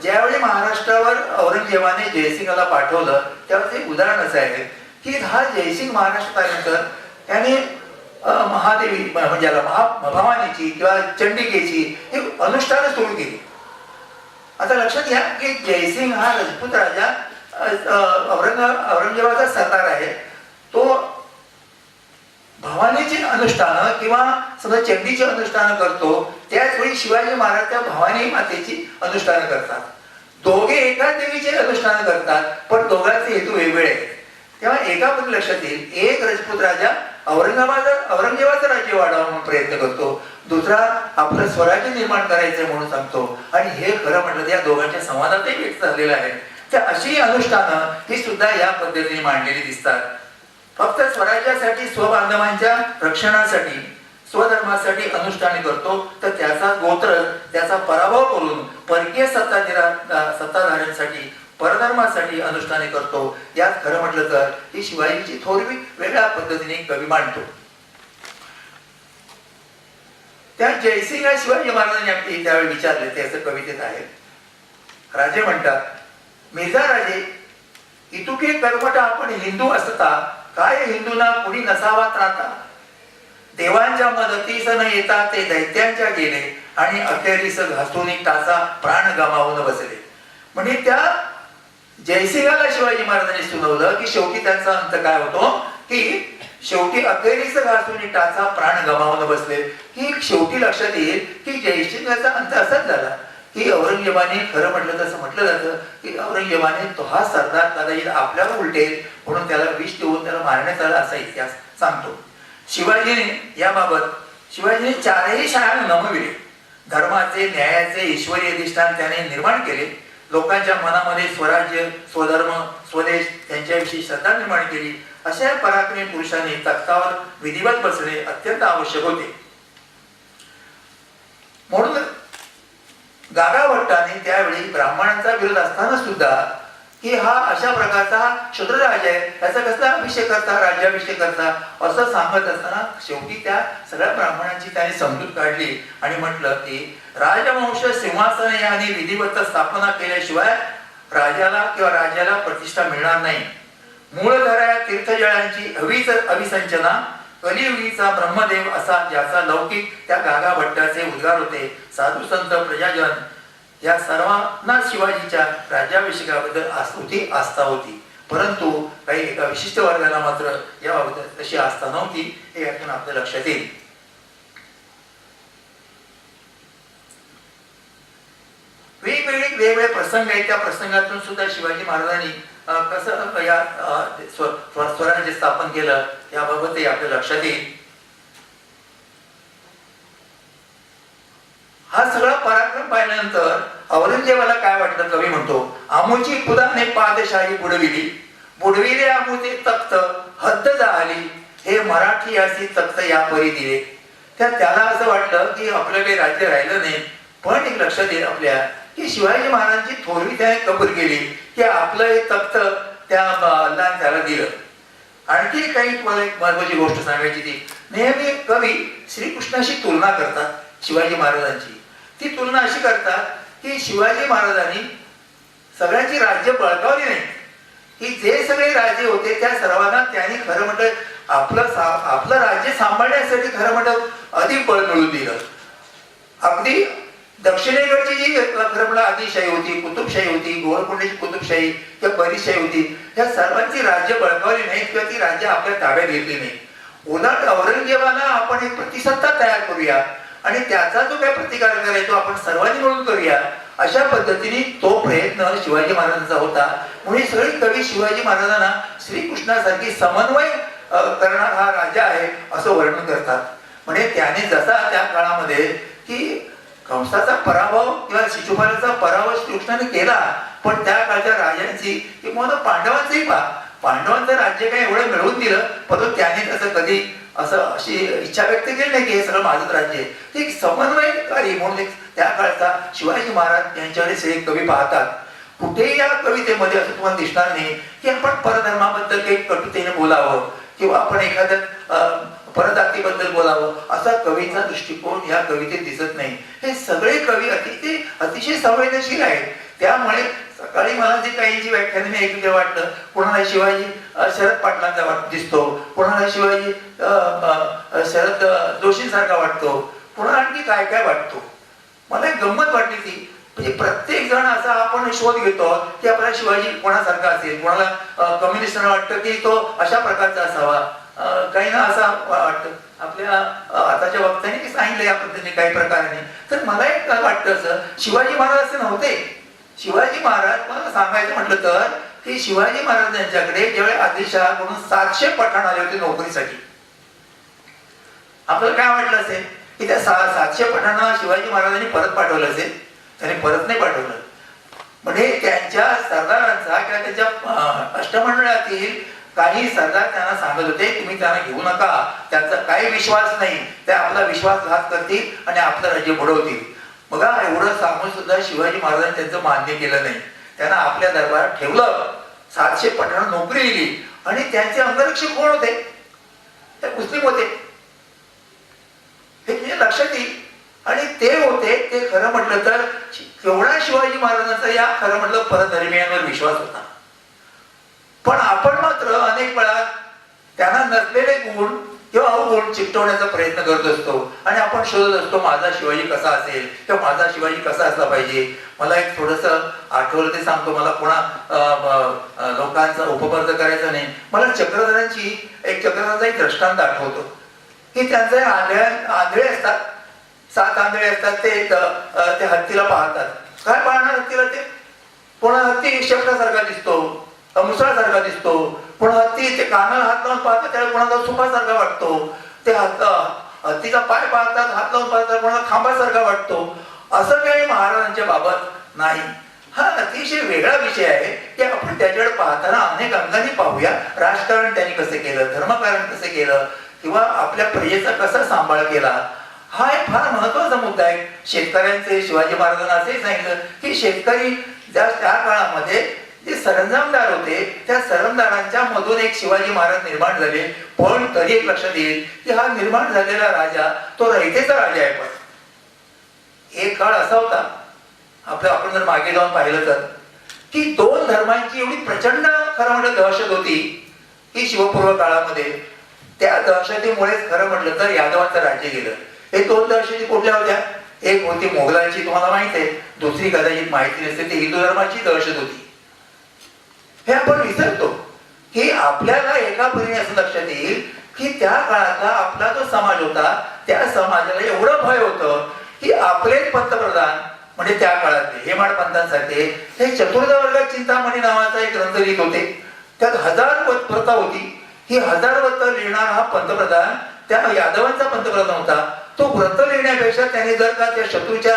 ज्यावेळी महाराष्ट्रावर औरंगजेबाने जयसिंगला पाठवलं त्यावेळेस एक उदाहरण असं आहे की हा जयसिंग महाराष्ट्रात आल्यानंतर त्याने महादेवी म्हणजे भवानीची किंवा चंडिकेची एक अनुष्ठानं सुरू केली. आता लक्षात घ्या की जयसिंग हा राजपूत राजा औरंगजेबाचा सरदार आहे. तो भवानीची अनुष्ठानं किंवा समजा चंडीची अनुष्ठानं करतो त्याच वेळी शिवाजी महाराज त्या भवानी मातेची अनुष्ठानं करतात. दोघे एकाच देवीचे अनुष्ठानं करतात पण दोघांचे हेतू वेगवेगळे आहेत. तेव्हा एका पण लक्षात येईल एक राजपूत राजा औरंगजेबाचं राज्य वाढवण्याचा प्रयत्न करतो, दुसरा आपलं स्वराज्य निर्माण करायचं म्हणून सांगतो. आणि हे खरं म्हटलं तर या दोघांच्या संवादातही व्यक्त झालेलं आहे. तर अशी अनुष्ठानं ही सुद्धा या पद्धतीने मांडलेली दिसतात. फक्त स्वराज्यासाठी स्वबांधवांच्या रक्षणासाठी स्वधर्मासाठी अनुष्ठाने करतो तर त्याचा गोत्र त्याचा पराभव करून परकीय सत्ताधाऱ्यांसाठी परधर्मासाठी अनुष्ठाने करतो. यात खरं म्हटलं तर ही शिवाजीची थोरवी वेगळ्या पद्धतीने कवी मांडतो. त्या जयसिंग शिवाजी महाराजांनी आपली त्यावेळी विचारले ते असं कवितेत आहे. राजे म्हणतात मिर्झा राजे इतुके कर्मठ आपण हिंदू असता काय हिंदूंना कुणी नसावा त्राता. देवांच्या मदतीस न येता ते दैत्यांच्या गेले आणि अखेरीस घासून टाचा प्राण गमावून बसले. म्हणजे त्या जयसिंगाला शिवाजी महाराजांनी सुनावलं की शेवटी त्यांचा अंत काय होतो की शेवटी अखेरीस घासून टाचा प्राण गमावून बसले. की शेवटी लक्षात येईल की जयसिंगाचा अंत असाच झाला की औरंगजेबाने खरं म्हटलं तसं म्हटलं जातं की औरंगजेबाने तो हा सरदार कदाचित आपल्यावर उलटेल म्हणून त्याला विष देऊन त्याला मारण्यात आला असा इतिहास सांगतो. शिवाजीने चारही शाळा नमविले. धर्माचे न्यायाचे ईश्वरी अधिष्ठान त्याने निर्माण केले. लोकांच्या मनामध्ये स्वराज्य स्वधर्म स्वदेश यांच्याविषयी श्रद्धा निर्माण केली. अशा पराक्रमी पुरुषांनी तख्तावर विधिवत बसणे अत्यंत आवश्यक होते. म्हणून गागाभट्टाने त्यावेळी ब्राह्मणांचा विरोध असताना सुद्धा की हा अशा प्रकारचा शूद्र राजा आहे त्याचा कसला अभिषेक करता राज्याभिषेक करता असं सांगत असताना शेवटी त्या सगळ्या ब्राह्मणांची त्याने समजूत काढली आणि म्हटलं की राजवंश सिंहासन याने विधिवत स्थापना केल्याशिवाय राजाला किंवा राज्याला प्रतिष्ठा मिळणार नाही. मूळधरा तीर्थजळांची हवीच अभिसंचना कलियुगीचा ब्रह्मदेव असा ज्याचा लौकिक त्या गागाभट्टाचे उद्गार होते. साधू संत प्रजाजन या सर्वांना शिवाजीच्या राज्याभिषेकाबद्दल आस्था होती. परंतु काही एका विशिष्ट वर्गाला मात्र याबाबत तशी आस्था नव्हती हे यातून आपल्या लक्षात येईल. वेगवेगळे प्रसंग आहेत. त्या प्रसंगातून सुद्धा शिवाजी महाराजांनी कसं या स्वराज्य स्थापन केलं याबाबतही आपल्या लक्षात येईल. हा सगळा पराक्रम पाहिल्यानंतर औरंगजेबाला काय वाटलं कवी म्हणतो आमूची खुदाने पादशाही बुडविले आमूचे तख्त हद्द जाहली हे मराठी अशी तख्त या परी दिले. त्याला असं वाटलं की आपलं काही राज्य राहिलं नाही. पण एक लक्षात येईल आपल्या की शिवाजी महाराजांची थोरवी त्याने कबूल केली की आपलं हे तख्त त्या अल्लाने त्याला दिलं. आणखी काही तुम्हाला एक महत्वाची गोष्ट सांगायची ती नेहमी कवी श्रीकृष्णाशी तुलना करतात. शिवाजी महाराजांची ती तुलना अशी करतात की शिवाजी महाराजांनी सगळ्यांची राज्य बळकावली नाही की जे सगळे राजे होते त्या सर्वांना त्यांनी खरं म्हटलं आपलं राज्य सांभाळण्यासाठी खरं म्हटलं अधिक बळ मिळवून दिलं. अगदी दक्षिणेकडची जी खरं म्हटलं आदिशाही होती कुतुबशाही होती गोवळकोंड्याची कुतुबशाही किंवा बरीशाही होती त्या सर्वांची राज्य बळकावली नाही किंवा ती राज्य आपल्या ताब्यात घेतली नाही. उलट औरंगजेबाला आपण एक प्रतिसत्ता तयार करूया आणि त्याचा जो काही प्रतिकार करायचो आपण सर्वांनी मिळून करूया, अशा पद्धतीने तो प्रयत्न शिवाजी महाराजांचा होता. म्हणून सगळे कवी शिवाजी महाराजांना श्रीकृष्णासारखी समन्वय करणारा हा राजा आहे असं वर्णन करतात. म्हणजे त्याने जसा त्या काळामध्ये की कंसाचा पराभव किंवा शिशुपालाचा पराभव श्रीकृष्णाने केला, पण त्या काळच्या राजांची किंवा पांडवांचंही पांडवांचं राज्य काही एवढं मिळवून दिलं, परंतु त्याने त्याचं कधी अशी इच्छा व्यक्त केली नाही की हे सगळं माझंच राज्य आहे. ते समन्वयकारी म्हणून त्या काळचा शिवाजी महाराज यांच्याकडे सगळे कवी पाहतात. कुठेही या कवितेमध्ये असं तुम्हाला दिसणार नाही की आपण परधर्माबद्दल काही कटुतेने बोलावं किंवा आपण एखाद्या परजातीबद्दल बोलावं, असा कवीचा दृष्टिकोन या कवितेत दिसत नाही. हे सगळे कवी अतिशय संवेदनशील आहेत. त्यामुळे सकाळी मला जे काहींची व्याख्याने मी ऐकलं वाटलं, कोणाला शिवाजी शरद पाटलांचा दिसतो, कोणाला शिवाजी शरद जोशींसारखा वाटतो, कोणाला आणखी काय काय वाटतो. मला एक गंमत वाटली ती, म्हणजे प्रत्येक जण असा आपण शोध घेतो की आपला शिवाजी कोणासारखा असेल. कोणाला कम्युनिस्टांना वाटतं की तो अशा प्रकारचा असावा, काही ना असा वाटतं. आपल्या आताच्या वक्त्यांनी सांगितलं या पद्धतीने काही प्रकाराने. तर मला एक वाटतं असं, शिवाजी महाराज असे नव्हते. शिवाजी महाराज मला सांगायचं म्हटलं तर की शिवाजी महाराज यांच्याकडे ज्यावेळी आदिलशहाकडून 700 पठाण आले होते नोकरीसाठी, आपल्याला काय वाटलं असेल की त्या 700 पठाणांना शिवाजी महाराजांनी परत पाठवलं असेल. त्याने परत नाही पाठवलं. म्हणजे त्यांच्या सरदारांचा किंवा त्यांच्या अष्टमंडळातील काही सरदार त्यांना सांगत होते तुम्ही त्यांना घेऊ नका, त्यांचा काही विश्वास नाही, ते आपला विश्वासघात करतील आणि आपलं राज्य बुडवतील. बघा, एवढं सांगून सुद्धा शिवाजी महाराजांनी त्यांचं मान्य केलं नाही. त्यांना आपल्या दरबारात ठेवलं, 700 पठाण नोकरी दिली आणि त्यांचे अंगरक्षक कोण होते? ते मुस्लिम होते, हे म्हणजे लक्षात येईल. आणि ते होते ते खरं म्हटलं तर केवढा शिवाजी महाराजांचा या खरं म्हटलं परधर्मीयांवर विश्वास होता. पण आपण मात्र अनेक वेळा त्यांना नसलेले गुण किंवा अवगुण चिकटवण्याचा प्रयत्न करत असतो आणि आपण शोधत असतो माझा शिवाजी कसा असेल किंवा माझा शिवाजी कसा असला पाहिजे. मला एक थोडस आठवलं ते सांगतो. मला कोणा लोकांचा उपपर्द करायचा नाही. मला चक्रधरांचा एक दृष्टांत आठवतो की त्यांचे आंधळे असतात, 7 आंधळे असतात. ते हत्तीला पाहतात. काय पाहणार हत्तीला? ते कोणा हत्ती शेपटासारखा दिसतो, मुसळासारखा दिसतो, कोणा हत्ती ते कानाला हात लावून पाहतात त्याला कोणाला सुपासारखा वाटतो, ते हत्तीचा पाय पाहतात हात लावून पाहतात कोणाला खांबासारखा वाटतो. असं काही महाराजांच्या बाबत नाही. हा अतिशय वेगळा विषय आहे की आपण त्याच्याकडे पाहताना अनेक अंगाने पाहूया. राजकारण त्यांनी कसं केलं, धर्मकारण कसं केलं किंवा आपल्या प्रजेचा कसा सांभाळ केला, हा एक फार महत्वाचा मुद्दा आहे. शेतकऱ्यांचे शिवाजी महाराजांना असेही सांगितलं की शेतकरी त्या काळामध्ये जे सरंजामदार होते त्या सरंजामांच्या मधून एक शिवाजी महाराज निर्माण झाले. पण तरी एक लक्षात येईल की हा निर्माण झालेला राजा तो रयतेचा राजा आहे. पण एक काळ असा होता आपण जर मागे जाऊन पाहिलं तर की 2 धर्मांची एवढी प्रचंड खरं म्हटलं दहशत होती की शिवपूर्व काळामध्ये त्या दहशतीमुळेच खरं म्हटलं तर यादवांचं राज्य गेलं. हे 2 दहशती कुठल्या होत्या? एक होती मोगलांची, तुम्हाला माहित आहे. दुसरी कदाचित माहिती नसते, ती हिंदू धर्माची दहशत होती. हे आपण विसरतो की आपल्याला एका परीने असं लक्षात येईल की त्या काळातला आपला जो समाज होता त्या समाजाला एवढं भय होतं की आपलेच पंतप्रधान म्हणजे त्या काळातले हेमाड पंतांसारखे हे चतुर्थ वर्गात चिंतामणी नावाचा एक ग्रंथ लिहित होते. त्यात 1000 व्रत होती. ही 1000 व्रत लिहिणारा हा पंतप्रधान त्या यादवांचा पंतप्रधान होता. तो व्रत लिहिण्यापेक्षा त्याने जर का त्या शत्रूच्या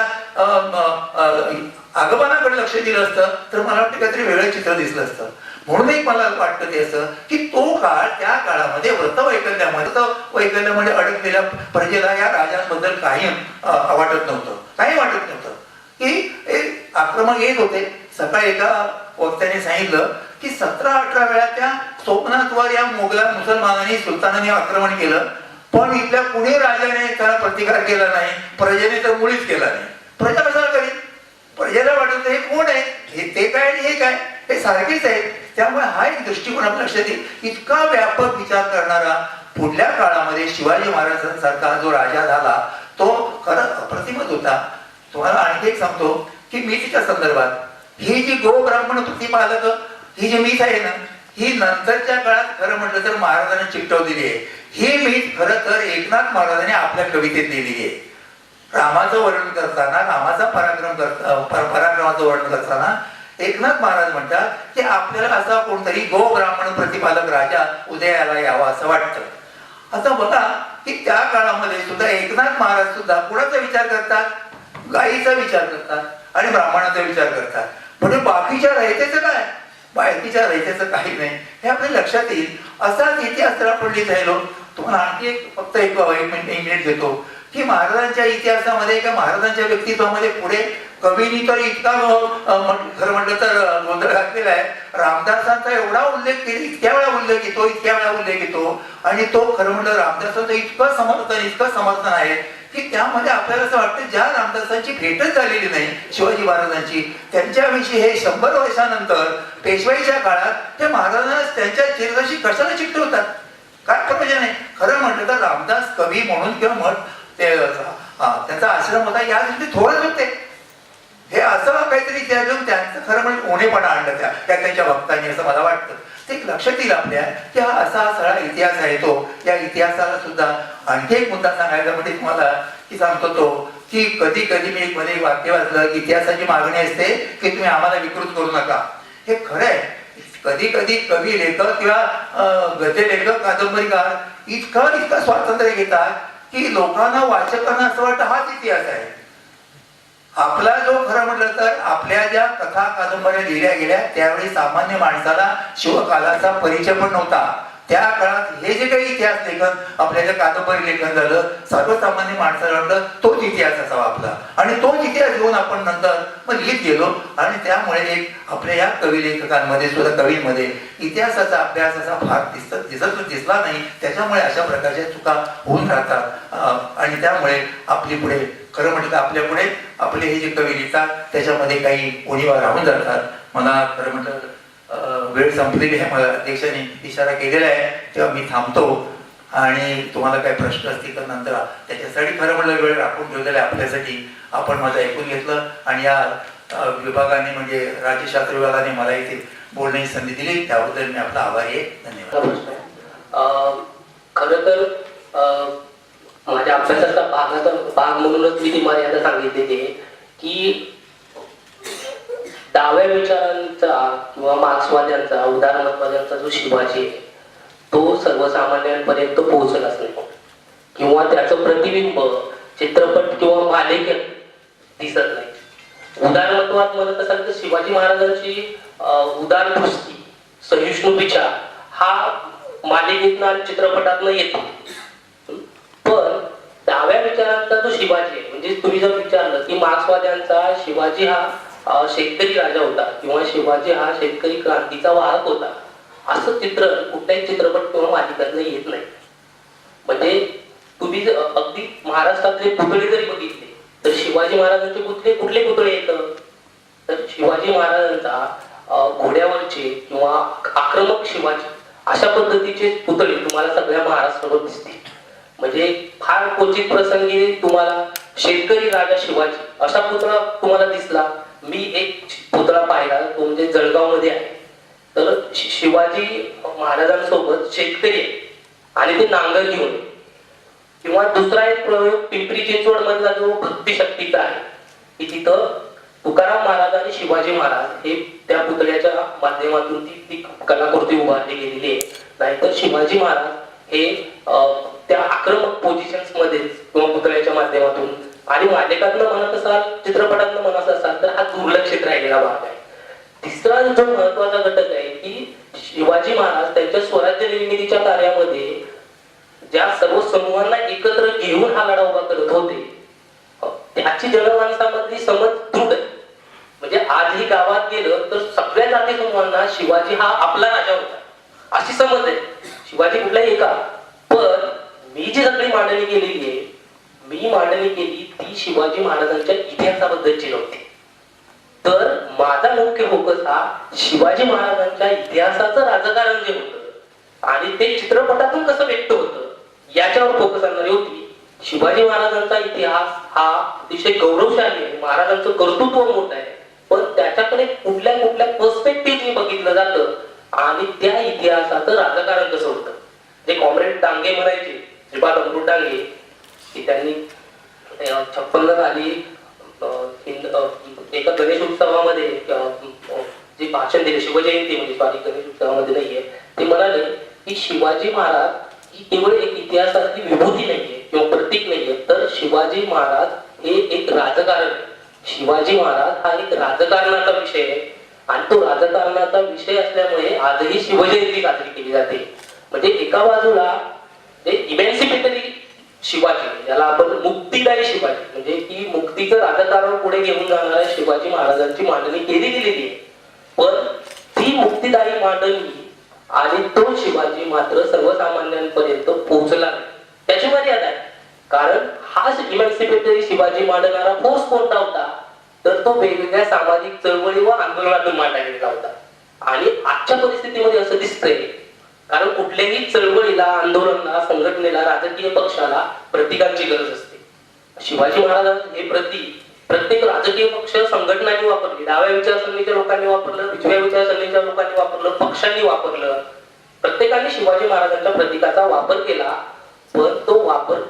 आगमनाकडे लक्ष दिलं असतं तर मला वाटतं काहीतरी वेगळं चित्र दिसलं असतं. म्हणूनही मला वाटतं ते असं की तो काळ त्या काळामध्ये वैकल्यामध्ये अडकलेल्या प्रजेला या राजांबद्दल काही वाटत नव्हतं, काही वाटत नव्हतं की आक्रमक येत होते. सकाळी एका वक्त्याने सांगितलं की 17-18 वेळा त्या सोमनाथवर या मुसलमानांनी सुलतानांनी आक्रमण केलं, पण इथल्या कुणी राजाने त्याला प्रतिकार केला नाही, प्रजेने तर मुळीच केला नाही. प्रजा कशाला करील? प्रजेला वाटत हे कोण आहे, ते काय आणि हे काय, हे सारखेच आहे. त्यामुळे हा एक दृष्टिकोन आपल्या लक्षात येईल. इतका व्यापक विचार करणारा पुढल्या काळामध्ये शिवाजी महाराजांसारखा जो राजा झाला तो खरं अप्रतिमच होता. तुम्हाला आणखी एक सांगतो की मीठच्या संदर्भात ही जी गो ब्राह्मण प्रतिपादक ही जी मीठ आहे ना, ही नंतरच्या काळात खरं म्हटलं तर महाराजांनी चिकटवलेली आहे. ही मीठ खरं तर एकनाथ महाराजांनी आपल्या कवितेत लिहिलेली आहे. रामाचं वर्णन करताना, रामाचा पराक्रमाचं वर्णन करताना एकनाथ महाराज म्हणतात की आपल्याला असा कोणतरी गो ब्राह्मण प्रतिपालक राजा उदयाला यावा असं वाटतं. आता बघा की त्या काळामध्ये सुद्धा एकनाथ महाराज सुद्धा कुणाचा विचार करतात? गायीचा विचार करतात आणि ब्राह्मणाचा विचार करतात. म्हणून बाकीच्या रयतेचं काय? बाकीच्या रयतेचं काही नाही, हे आपल्या लक्षात येईल. असाच इतिहास जर आपण लिहित राहिलो, तुम्हाला आणखी फक्त एक मिनिट देतो की महाराजांच्या इतिहासामध्ये किंवा महाराजांच्या व्यक्तित्वामध्ये पुढे कवीनी तर इतका खरं म्हटलं तर गोंधळ घातलेला आहे. रामदासांचा एवढा उल्लेख केला, इतक्या वेळा उल्लेख येतो आणि तो खरं म्हटलं रामदासांचं इतकं समर्थन आहे की त्यामध्ये आपल्याला असं वाटतं ज्या रामदासांची भेटच झालेली नाही शिवाजी महाराजांची, त्यांच्याविषयी हे 100 वर्षानंतर पेशवाईच्या काळात ते महाराजांना त्यांच्या चरित्राशी कशाला चिकटवतात? काय प्रयोजन आहे? खरं म्हटलं तर रामदास कवी म्हणून किंवा मठ ते त्यांचा आश्रम होता या दृष्टी थोडंच होते. हे असं काहीतरी इतिहास घेऊन त्यांचं खरं म्हणजे उणेपणा आणलं त्या त्यांच्या भक्तांनी, असं मला वाटतं. ते एक लक्षात येईल आपल्या की हा असा सगळा इतिहास आहे. तो या इतिहासाला सुद्धा आणखी एक मुद्दा सांगायचा म्हणजे तुम्हाला की सांगतो तो की कधी कधी मी मध्ये एक वाक्य वाचलं, इतिहासाची मागणी असते की तुम्ही आम्हाला विकृत करू नका. हे खरं आहे. कधी कधी कवी लेखक किंवा गद्य लेखक कादंबरीकार इतकं स्वातंत्र्य घेतात की लोकांना वाचकांना असं वाटतं हाच इतिहास आहे आपला. जो खरं म्हटलं तर आपल्या ज्या कथा कादंबऱ्या लिहिल्या गेल्या त्यावेळी सामान्य माणसाला शिवकालाचा परिचय पण नव्हता. त्या काळात हे जे काही इतिहास लेखन आपल्या ज्या कादंबरी लेखन झालं, सर्वसामान्य माणसाला वाटलं तोच इतिहास असावा आपला आणि तोच इतिहास घेऊन आपण नंतर मग लिहित गेलो. आणि त्यामुळे एक आपल्या या कवी लेखकांमध्ये सुद्धा कवींमध्ये इतिहासाचा अभ्यास असा फार दिसला नाही. त्याच्यामुळे अशा प्रकारच्या चुका होऊन राहतात आणि त्यामुळे आपली पुढे खरं म्हटलं आपल्या पुढे आपले हे जे कवी लिहितात त्याच्यामध्ये काही उणिवा राहून जातात. मला खरं म्हटलं वेळ संपलेली आहे, मला अध्यक्षाने इशारा केलेला आहे, तेव्हा मी थांबतो आणि तुम्हाला काही प्रश्न असतील तर नंतर त्याच्यासाठी खरं म्हटलं वेळ राखून ठेवलेला आहे आपल्यासाठी. आपण माझं ऐकून घेतलं आणि या विभागाने म्हणजे राज्यशास्त्र विभागाने मला इथे बोलण्याची संधी दिली त्याबद्दल मी आपला आभारी आहे. धन्यवाद. खरं तर माझ्या अभ्यासाचा भाग म्हणूनच मी ती मर्यादा सांगितलेली आहे की डाव्या विचारांचा किंवा मार्क्सवाद्यांचा उदारमतवाद्यांचा जो शिवाजी आहे तो सर्वसामान्यांपर्यंत पोहोचलाच नाही किंवा त्याचं प्रतिबिंब चित्रपट किंवा मालिकेत दिसत नाही. उदारमतवाद म्हणत असाल तर शिवाजी महाराजांची उदार दृष्टी सहिष्णू विचार हा मालिकेतनं आणि चित्रपटातनं येतो. पण डाव्या विचारांचा जो शिवाजी आहे म्हणजे तुम्ही जर विचारलं की मार्क्सवाद्यांचा शिवाजी हा शेतकरी राजा होता किंवा शिवाजी हा शेतकरी क्रांतीचा वाहक होता असं चित्रण कुठल्याही चित्रपट किंवा मालिकातलं येत नाही. म्हणजे तुम्ही जर अगदी महाराष्ट्रातले पुतळे जरी बघितले तर शिवाजी महाराजांचे कुठले पुतळे येतं तर शिवाजी महाराजांचा घोड्यावरचे किंवा आक्रमक शिवाजी अशा पद्धतीचे पुतळे तुम्हाला सगळ्या महाराष्ट्रावर दिसतील. म्हणजे फार क्वचित प्रसंगी तुम्हाला शेतकरी राजा शिवाजी असा पुतळा तुम्हाला दिसला. मी एक पुतळा पाहिला तो म्हणजे जळगाव मध्ये आहे. तर शिवाजी महाराजांसोबत शेतकरी आणि ते नांगर घेऊन. किंवा दुसरा एक प्रयोग पिंपरी चिंचवड मधला जो भक्ती शक्तीचा आहे की तिथं तुकाराम महाराज आणि शिवाजी महाराज हे त्या पुतळ्याच्या माध्यमातून ती कलाकृती उभारली गेलेली आहे. नाहीतर शिवाजी महाराज हे त्या आक्रमक पोझिशन्स मध्ये किंवा पुतळ्याच्या माध्यमातून आणि मालिकातनं म्हणत असाल चित्रपटातनं म्हणत असाल तर हा दुर्लक्षित राहिलेला भाग आहे. तिसरा जो महत्वाचा घटक आहे की शिवाजी महाराज त्यांच्या स्वराज्य निर्मितीच्या कार्यामध्ये ज्या सर्व समूहांना एकत्र घेऊन हा लढा उभा करत होते त्याची जनमानसामधली समज दृढ आहे. म्हणजे आजही गावात गेलं तर सगळ्या जाती समूहांना शिवाजी हा आपला राजा होता अशी समज आहे. शिवाजी कुठलाही एका. पण मी जी सगळी मांडणी केलेली आहे मी मांडणी केली ती शिवाजी महाराजांच्या इतिहासाबद्दलची नव्हती. तर माझा मुख्य फोकस हा शिवाजी महाराजांच्या इतिहासाचं राजकारण जे होतं आणि ते चित्रपटातून कसं व्यक्त होतं याच्यावर फोकस करणारी होती. शिवाजी महाराजांचा इतिहास हा अतिशय गौरवशाली आहे. महाराजांचं कर्तृत्व मोठं आहे. पण त्याच्याकडे कुठल्या पर्स्पेक्टिव्ह बघितलं जातं आणि त्या इतिहासाचं राजकारण कसं होतं. जे कॉम्रेड डांगे म्हणायचे श्रीपाद अमृत डांगे की त्यांनी 56 साली एका गणेश उत्सवामध्ये जे भाषण दिले शिवजयंतीमध्ये, सॉरी गणेश उत्सवामध्ये नाहीये, ते म्हणाले की शिवाजी महाराज ही केवळ एक इतिहासातली विभूती नाहीये किंवा प्रतीक नाहीये, तर शिवाजी महाराज हे एक राजकारण आहे. शिवाजी महाराज हा एक राजकारणाचा विषय आहे आणि तो राजकारणाचा विषय असल्यामुळे आजही शिवजयंती साजरी केली जाते. म्हणजे एका बाजूला इमॅन्सिपेटरी शिवाजी, ज्याला आपण मुक्तीदायी शिवाजी, म्हणजे की मुक्तीचं राजकारण पुढे घेऊन जाणाऱ्या शिवाजी महाराजांची मांडणी केली गेलेली आहे. पण ती मुक्तीदायी मांडणी आणि तो शिवाजी मात्र सर्वसामान्यांपर्यंत पोहोचला नाही. त्याची मर्यादा आहे. कारण हा इमॅन्सिपेटरी शिवाजी मांडणारा फोर्स कोणता होता, तर तो वेगवेगळ्या सामाजिक चळवळी व आंदोलनातून मांडला गेलेला होता. आणि आजच्या परिस्थितीमध्ये असं दिसतंय, कारण कुठल्याही चळवळीला, आंदोलनाला, संघटनेला, राजकीय पक्षाला प्रतीकांची गरज असते. शिवाजी महाराज हे प्रत्येक राजकीय पक्ष, संघटनांनी वापरली, डाव्या विचारसरणीच्या लोकांनी वापरलं, उजव्या विचारसरणीच्या लोकांनी वापरलं, पक्षांनी वापरलं. प्रत्येकाने शिवाजी महाराजांच्या प्रतीकाचा वापर केला. पण तो वापर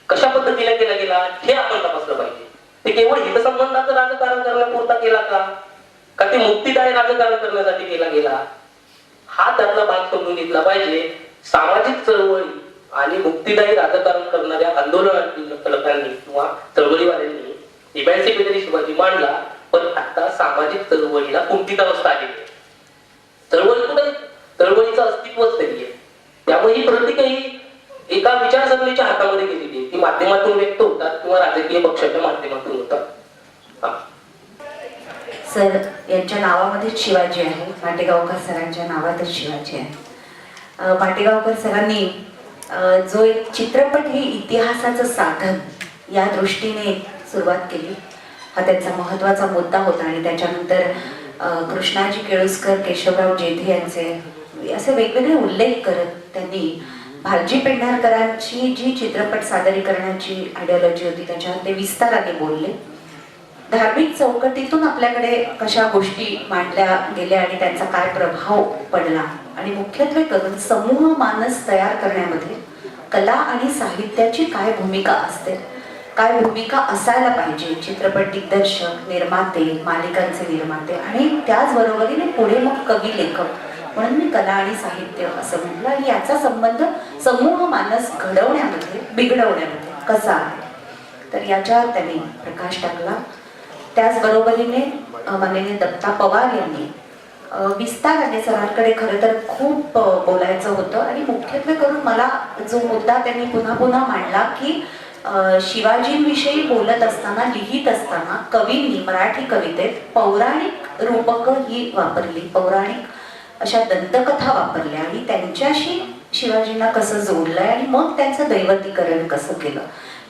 कशा पद्धतीने केला गेला हे आपण तपासलं पाहिजे. ते केवळ हितसंबंधाचं राजकारण करण्यापुरता केला का ते मुक्तीदायी राजकारण करण्यासाठी केला गेला, हा त्यातला भाग समजून घेतला पाहिजे. सामाजिक चळवळी आणि मुक्तीदायी राजकारण करणाऱ्या आंदोलनांनी किंवा चळवळीवाल्यांनी इमॅन्सिपेटरी शिवाजी मांडला, पण आता सामाजिक चळवळीला कुंठित अवस्था आली आहे. चळवळी कुठे, चळवळीचं अस्तित्वच नाहीये. त्यामुळे ही प्रतीकही एका विचारसरणीच्या हातामध्ये गेलेली आहे. ती माध्यमातून व्यक्त होतात किंवा राजकीय पक्षाच्या माध्यमातून होतात. सर यांच्या नावामध्येच शिवाजी आहे, माटेगावकर सरांच्या नावातच शिवाजी आहे. माटेगावकर सरांनी जो एक चित्रपट हे इतिहासाचं साधन या दृष्टीने सुरुवात केली, हा त्यांचा महत्त्वाचा मुद्दा होता. आणि त्याच्यानंतर कृष्णाजी केळुसकर, केशवराव जेधे यांचे असे वेगवेगळे उल्लेख करत त्यांनी भालजी पेंढारकरांची जी चित्रपट सादरीकरणाची आयडिओलॉजी होती त्याच्यावर ते विस्ताराने बोलले. धार्मिक चौकटीतून आपल्याकडे कशा गोष्टी मांडल्या गेल्या आणि त्यांचा काय प्रभाव पडला, आणि मुख्यत्वे करून समूह मानस तयार करण्यामध्ये कला आणि साहित्याची काय भूमिका असते, काय भूमिका असायला पाहिजे. चित्रपट दिग्दर्शक, निर्माते, मालिकांचे निर्माते आणि त्याचबरोबरीने पुढे मग कवी, लेखक, म्हणून मी कला आणि साहित्य असं म्हटलं. आणि याचा संबंध समूह मानस घडवण्यामध्ये, बिघडवण्यामध्ये कसा आहे, तर याच्यावर त्यांनी प्रकाश टाकला. त्याचबरोबरीने माननीय दत्ता पवार यांनी विस्ताराने सरांकडे खरं तर खूप बोलायचं होतं. आणि मुख्यत्वे करून मला जो मुद्दा त्यांनी पुन्हा पुन्हा मांडला की शिवाजींविषयी बोलत असताना, लिहित असताना कवींनी मराठी कवितेत पौराणिक रूपकं ही वापरली, पौराणिक अशा दंतकथा वापरल्या आणि त्यांच्याशी शिवाजींना कसं जोडलंय आणि मग त्यांचं दैवतीकरण कसं केलं,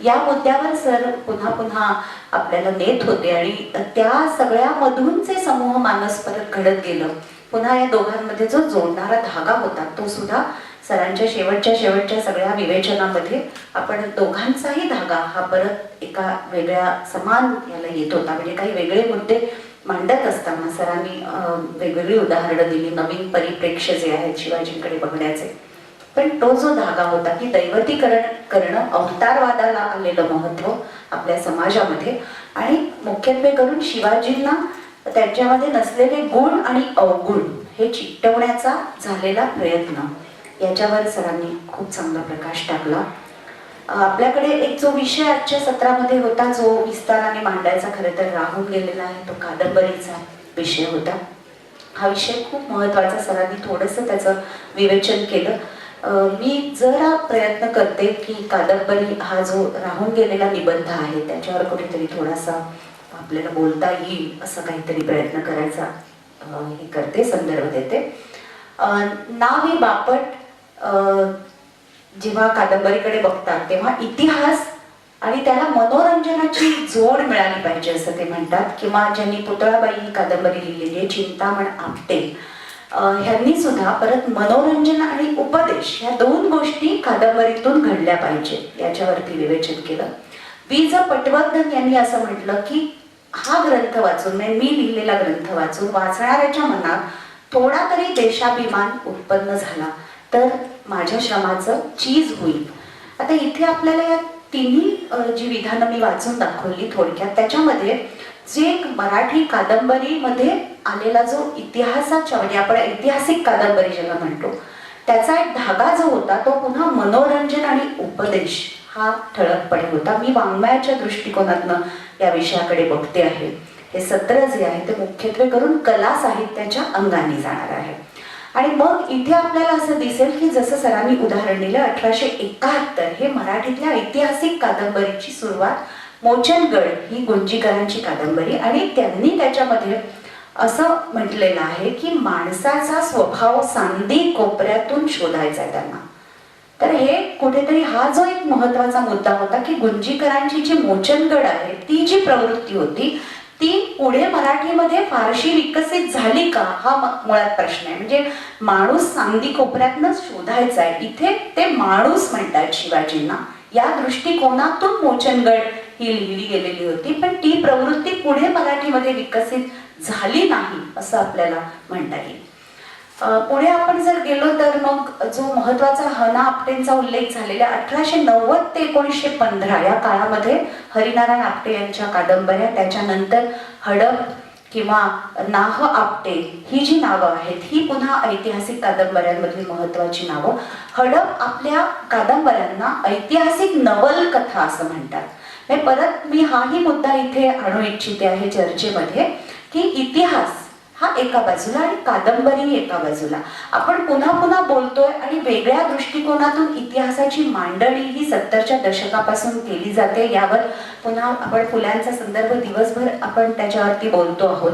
या मुद्द्यावर सर पुन्हा पुन्हा आपल्याला नेत होते. आणि त्या सगळ्यामधून जे समूह मानस परत घडत गेलं, पुन्हा या दोघांमध्ये जो जोडणारा धागा होता तो सुद्धा सरांच्या शेवटच्या सगळ्या विवेचनामध्ये आपण दोघांचाही धागा हा परत एका वेगळ्या समान याला येत होता. म्हणजे काही वेगळे मुद्दे मांडत असताना सरांनी वेगवेगळी उदाहरणं दिली, नवीन परिप्रेक्ष्य जे आहेत शिवाजींकडे बघण्याचे. पण तो जो धागा होता की दैवतीकरण करणं, अवतारवादाला आलेलं महत्त्व आपल्या समाजामध्ये, आणि मुख्यत्वे करून शिवाजींना त्यांच्यामध्ये नसलेले गुण आणि अवगुण हे चिकटवण्याचा झालेला प्रयत्न, याच्यावर सरांनी खूप चांगला प्रकाश टाकला. आपल्याकडे एक जो विषय आजच्या सत्रामध्ये होता, जो विस्ताराने मांडायचा खरं तर राहून गेलेला आहे, तो कादंबरीचा विषय होता. हा विषय खूप महत्त्वाचा, सरांनी थोडंसं त्याचं विवेचन केलं. मी जरा प्रयत्न करते की कादंबरी हा जो राहून गेलेला निबंध आहे त्याच्यावर कुठेतरी थोडासा आपल्याला बोलता येईल असं काहीतरी प्रयत्न करायचा हे करते, संदर्भ देते. नावे बापट जेव्हा कादंबरीकडे बघतात तेव्हा इतिहास आणि त्याला मनोरंजनाची जोड मिळाली पाहिजे असं ते म्हणतात. किंवा ज्यांनी पुतळाबाई ही कादंबरी लिहिलेली आहे, चिंतामण आपटे, ह्यांनी सुद्धा परत मनोरंजन आणि उपदेश ह्या दोन गोष्टी कादंबरीतून घडल्या पाहिजे याच्यावरती विवेचन केलं. वि. ज. पटवर्धन यांनी असं म्हटलं की हा ग्रंथ वाचून, मी लिहिलेला ग्रंथ वाचून वाचणाऱ्याच्या मनात थोडा तरी देशाभिमान उत्पन्न झाला तर माझ्या श्रमाचं चीज होईल. आता इथे आपल्याला या तिन्ही जी विधानं मी वाचून दाखवली थोडक्यात, त्याच्यामध्ये जे एक मराठी कादंबरीमध्ये आलेला जो इतिहासाच्या म्हणजे आपण ऐतिहासिक कादंबरी ज्याला म्हणतो त्याचा एक धागा जो होता तो पुन्हा मनोरंजन आणि उपदेश हा ठळकपणे होता. मी वाङ्मयाच्या दृष्टिकोनातनं या विषयाकडे बघते आहे. हे सत्र जे आहे ते मुख्यत्वे करून कला साहित्याच्या अंगाने जाणार आहे. आणि मग इथे आपल्याला असं दिसेल की जसं सरांनी उदाहरण दिलं 1871 हे मराठीतल्या ऐतिहासिक कादंबरीची सुरुवात मोचनगड ही गुंजीकरांची कादंबरी आणि त्यांनी त्याच्यामध्ये असं म्हटलेलं आहे की माणसाचा स्वभाव सांदी कोपऱ्यातून शोधायचा आहे त्यांना. तर हे कुठेतरी हा जो एक महत्वाचा मुद्दा होता की गुंजीकरांची जी मोचनगड आहे ती जी प्रवृत्ती होती ती पुढे मराठीमध्ये फारशी विकसित झाली का हा मुळात प्रश्न आहे. म्हणजे माणूस सांदी कोपऱ्यातनं शोधायचा आहे, इथे ते माणूस म्हणतात शिवाजींना. या दृष्टिकोनातून मोचनगड ही लिहिली गेलेली होती, पण ती प्रवृत्ती पुढे मराठीमध्ये विकसित झाली नाही असं आपल्याला म्हणता येईल. पुढे आपण जर गेलो तर मग जो महत्वाचा हना आपटेंचा उल्लेख झालेला 1890 ते 1915 या काळामध्ये हरिनारायण आपटे यांच्या कादंबऱ्या, त्याच्यानंतर हडप किंवा नाह आपटे ही जी नावं आहेत ही पुन्हा ऐतिहासिक कादंबऱ्यांमधली महत्वाची नावं. हडप आपल्या कादंबऱ्यांना ऐतिहासिक नवलकथा असं म्हणतात. परत मी हाही मुद्दा इथे आणू इच्छिते आहे चर्चेमध्ये की इतिहास हा एका बाजूला आणि कादंबरी एका बाजूला. आपण पुन्हा पुन्हा बोलतोय आणि वेगळ्या दृष्टिकोनातून इतिहासाची मांडणी ही 70च्या दशकापासून केली जाते. यावर पुन्हा आपण फुल्यांचा संदर्भ दिवसभर आपण त्याच्यावरती बोलतो आहोत.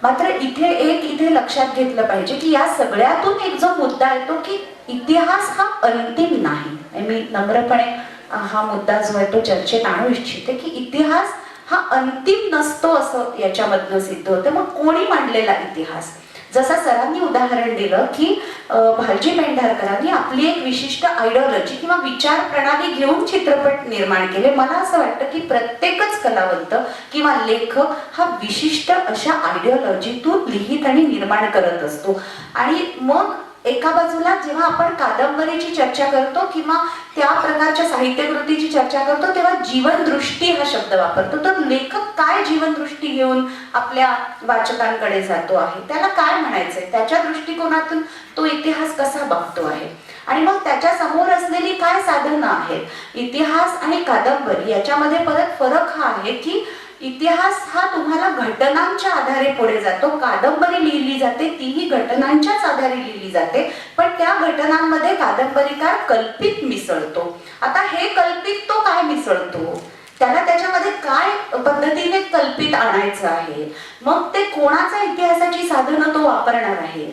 मात्र इथे लक्षात घेतलं पाहिजे की या सगळ्यातून एक जो मुद्दा येतो की इतिहास हा अंतिम नाही. मी नम्रपणे हा मुद्दा जो आहे तो चर्चेत आणू इच्छिते की इतिहास हा अंतिम नसतो असं याच्यामधनं सिद्ध होतं. मग कोणी मांडलेला इतिहास? जसं सरांनी उदाहरण दिलं की भालजी पेंढारकरांनी आपली एक विशिष्ट आयडिओलॉजी किंवा विचार प्रणाली घेऊन चित्रपट निर्माण केले. मला असं वाटतं की प्रत्येकच कलावंत किंवा लेखक हा विशिष्ट अशा आयडिओलॉजीतून लिहित आणि निर्माण करत असतो. आणि मग एका बाजूला जेव्हा आपण कादंबरीची चर्चा करतो किंवा त्या प्रकारच्या साहित्यकृतीची चर्चा करतो तेव्हा जीवनदृष्टी हा शब्द वापरतो. तर लेखक काय जीवनदृष्टी घेऊन आपल्या वाचकांकडे जातो आहे, त्याला काय म्हणायचंय, त्याच्या दृष्टिकोनातून तो इतिहास कसा बघतो आहे आणि मग त्याच्या समोर असलेली काय साधनं आहेत. इतिहास आणि कादंबरी याच्यामध्ये परत फरक हा आहे की इतिहास हा तुम्हाला घटनांच्या आधारे पुढे जातो. कादंबरी लिहिली जाते तीही घटनांच्याच आधारे लिहिली जाते, पण त्या घटनांमध्ये कादंबरीकार कल्पित मिसळतो. आता हे कल्पित तो काय मिसळतो, त्याला त्याच्यामध्ये काय पद्धतीने कल्पित आणायचं आहे, मग ते कोणाचा इतिहासाची साधनं तो वापरणार आहे,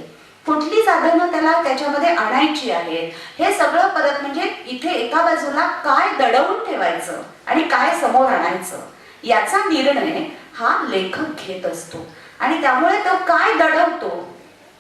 कुठली साधनं त्याला त्याच्यामध्ये आणायची आहेत, हे सगळं परत म्हणजे इथे एका बाजूला काय दडवून ठेवायचं आणि काय समोर आणायचं याचा निर्णय हा लेखक घेत असतो. आणि त्यामुळे तो काय दडवतो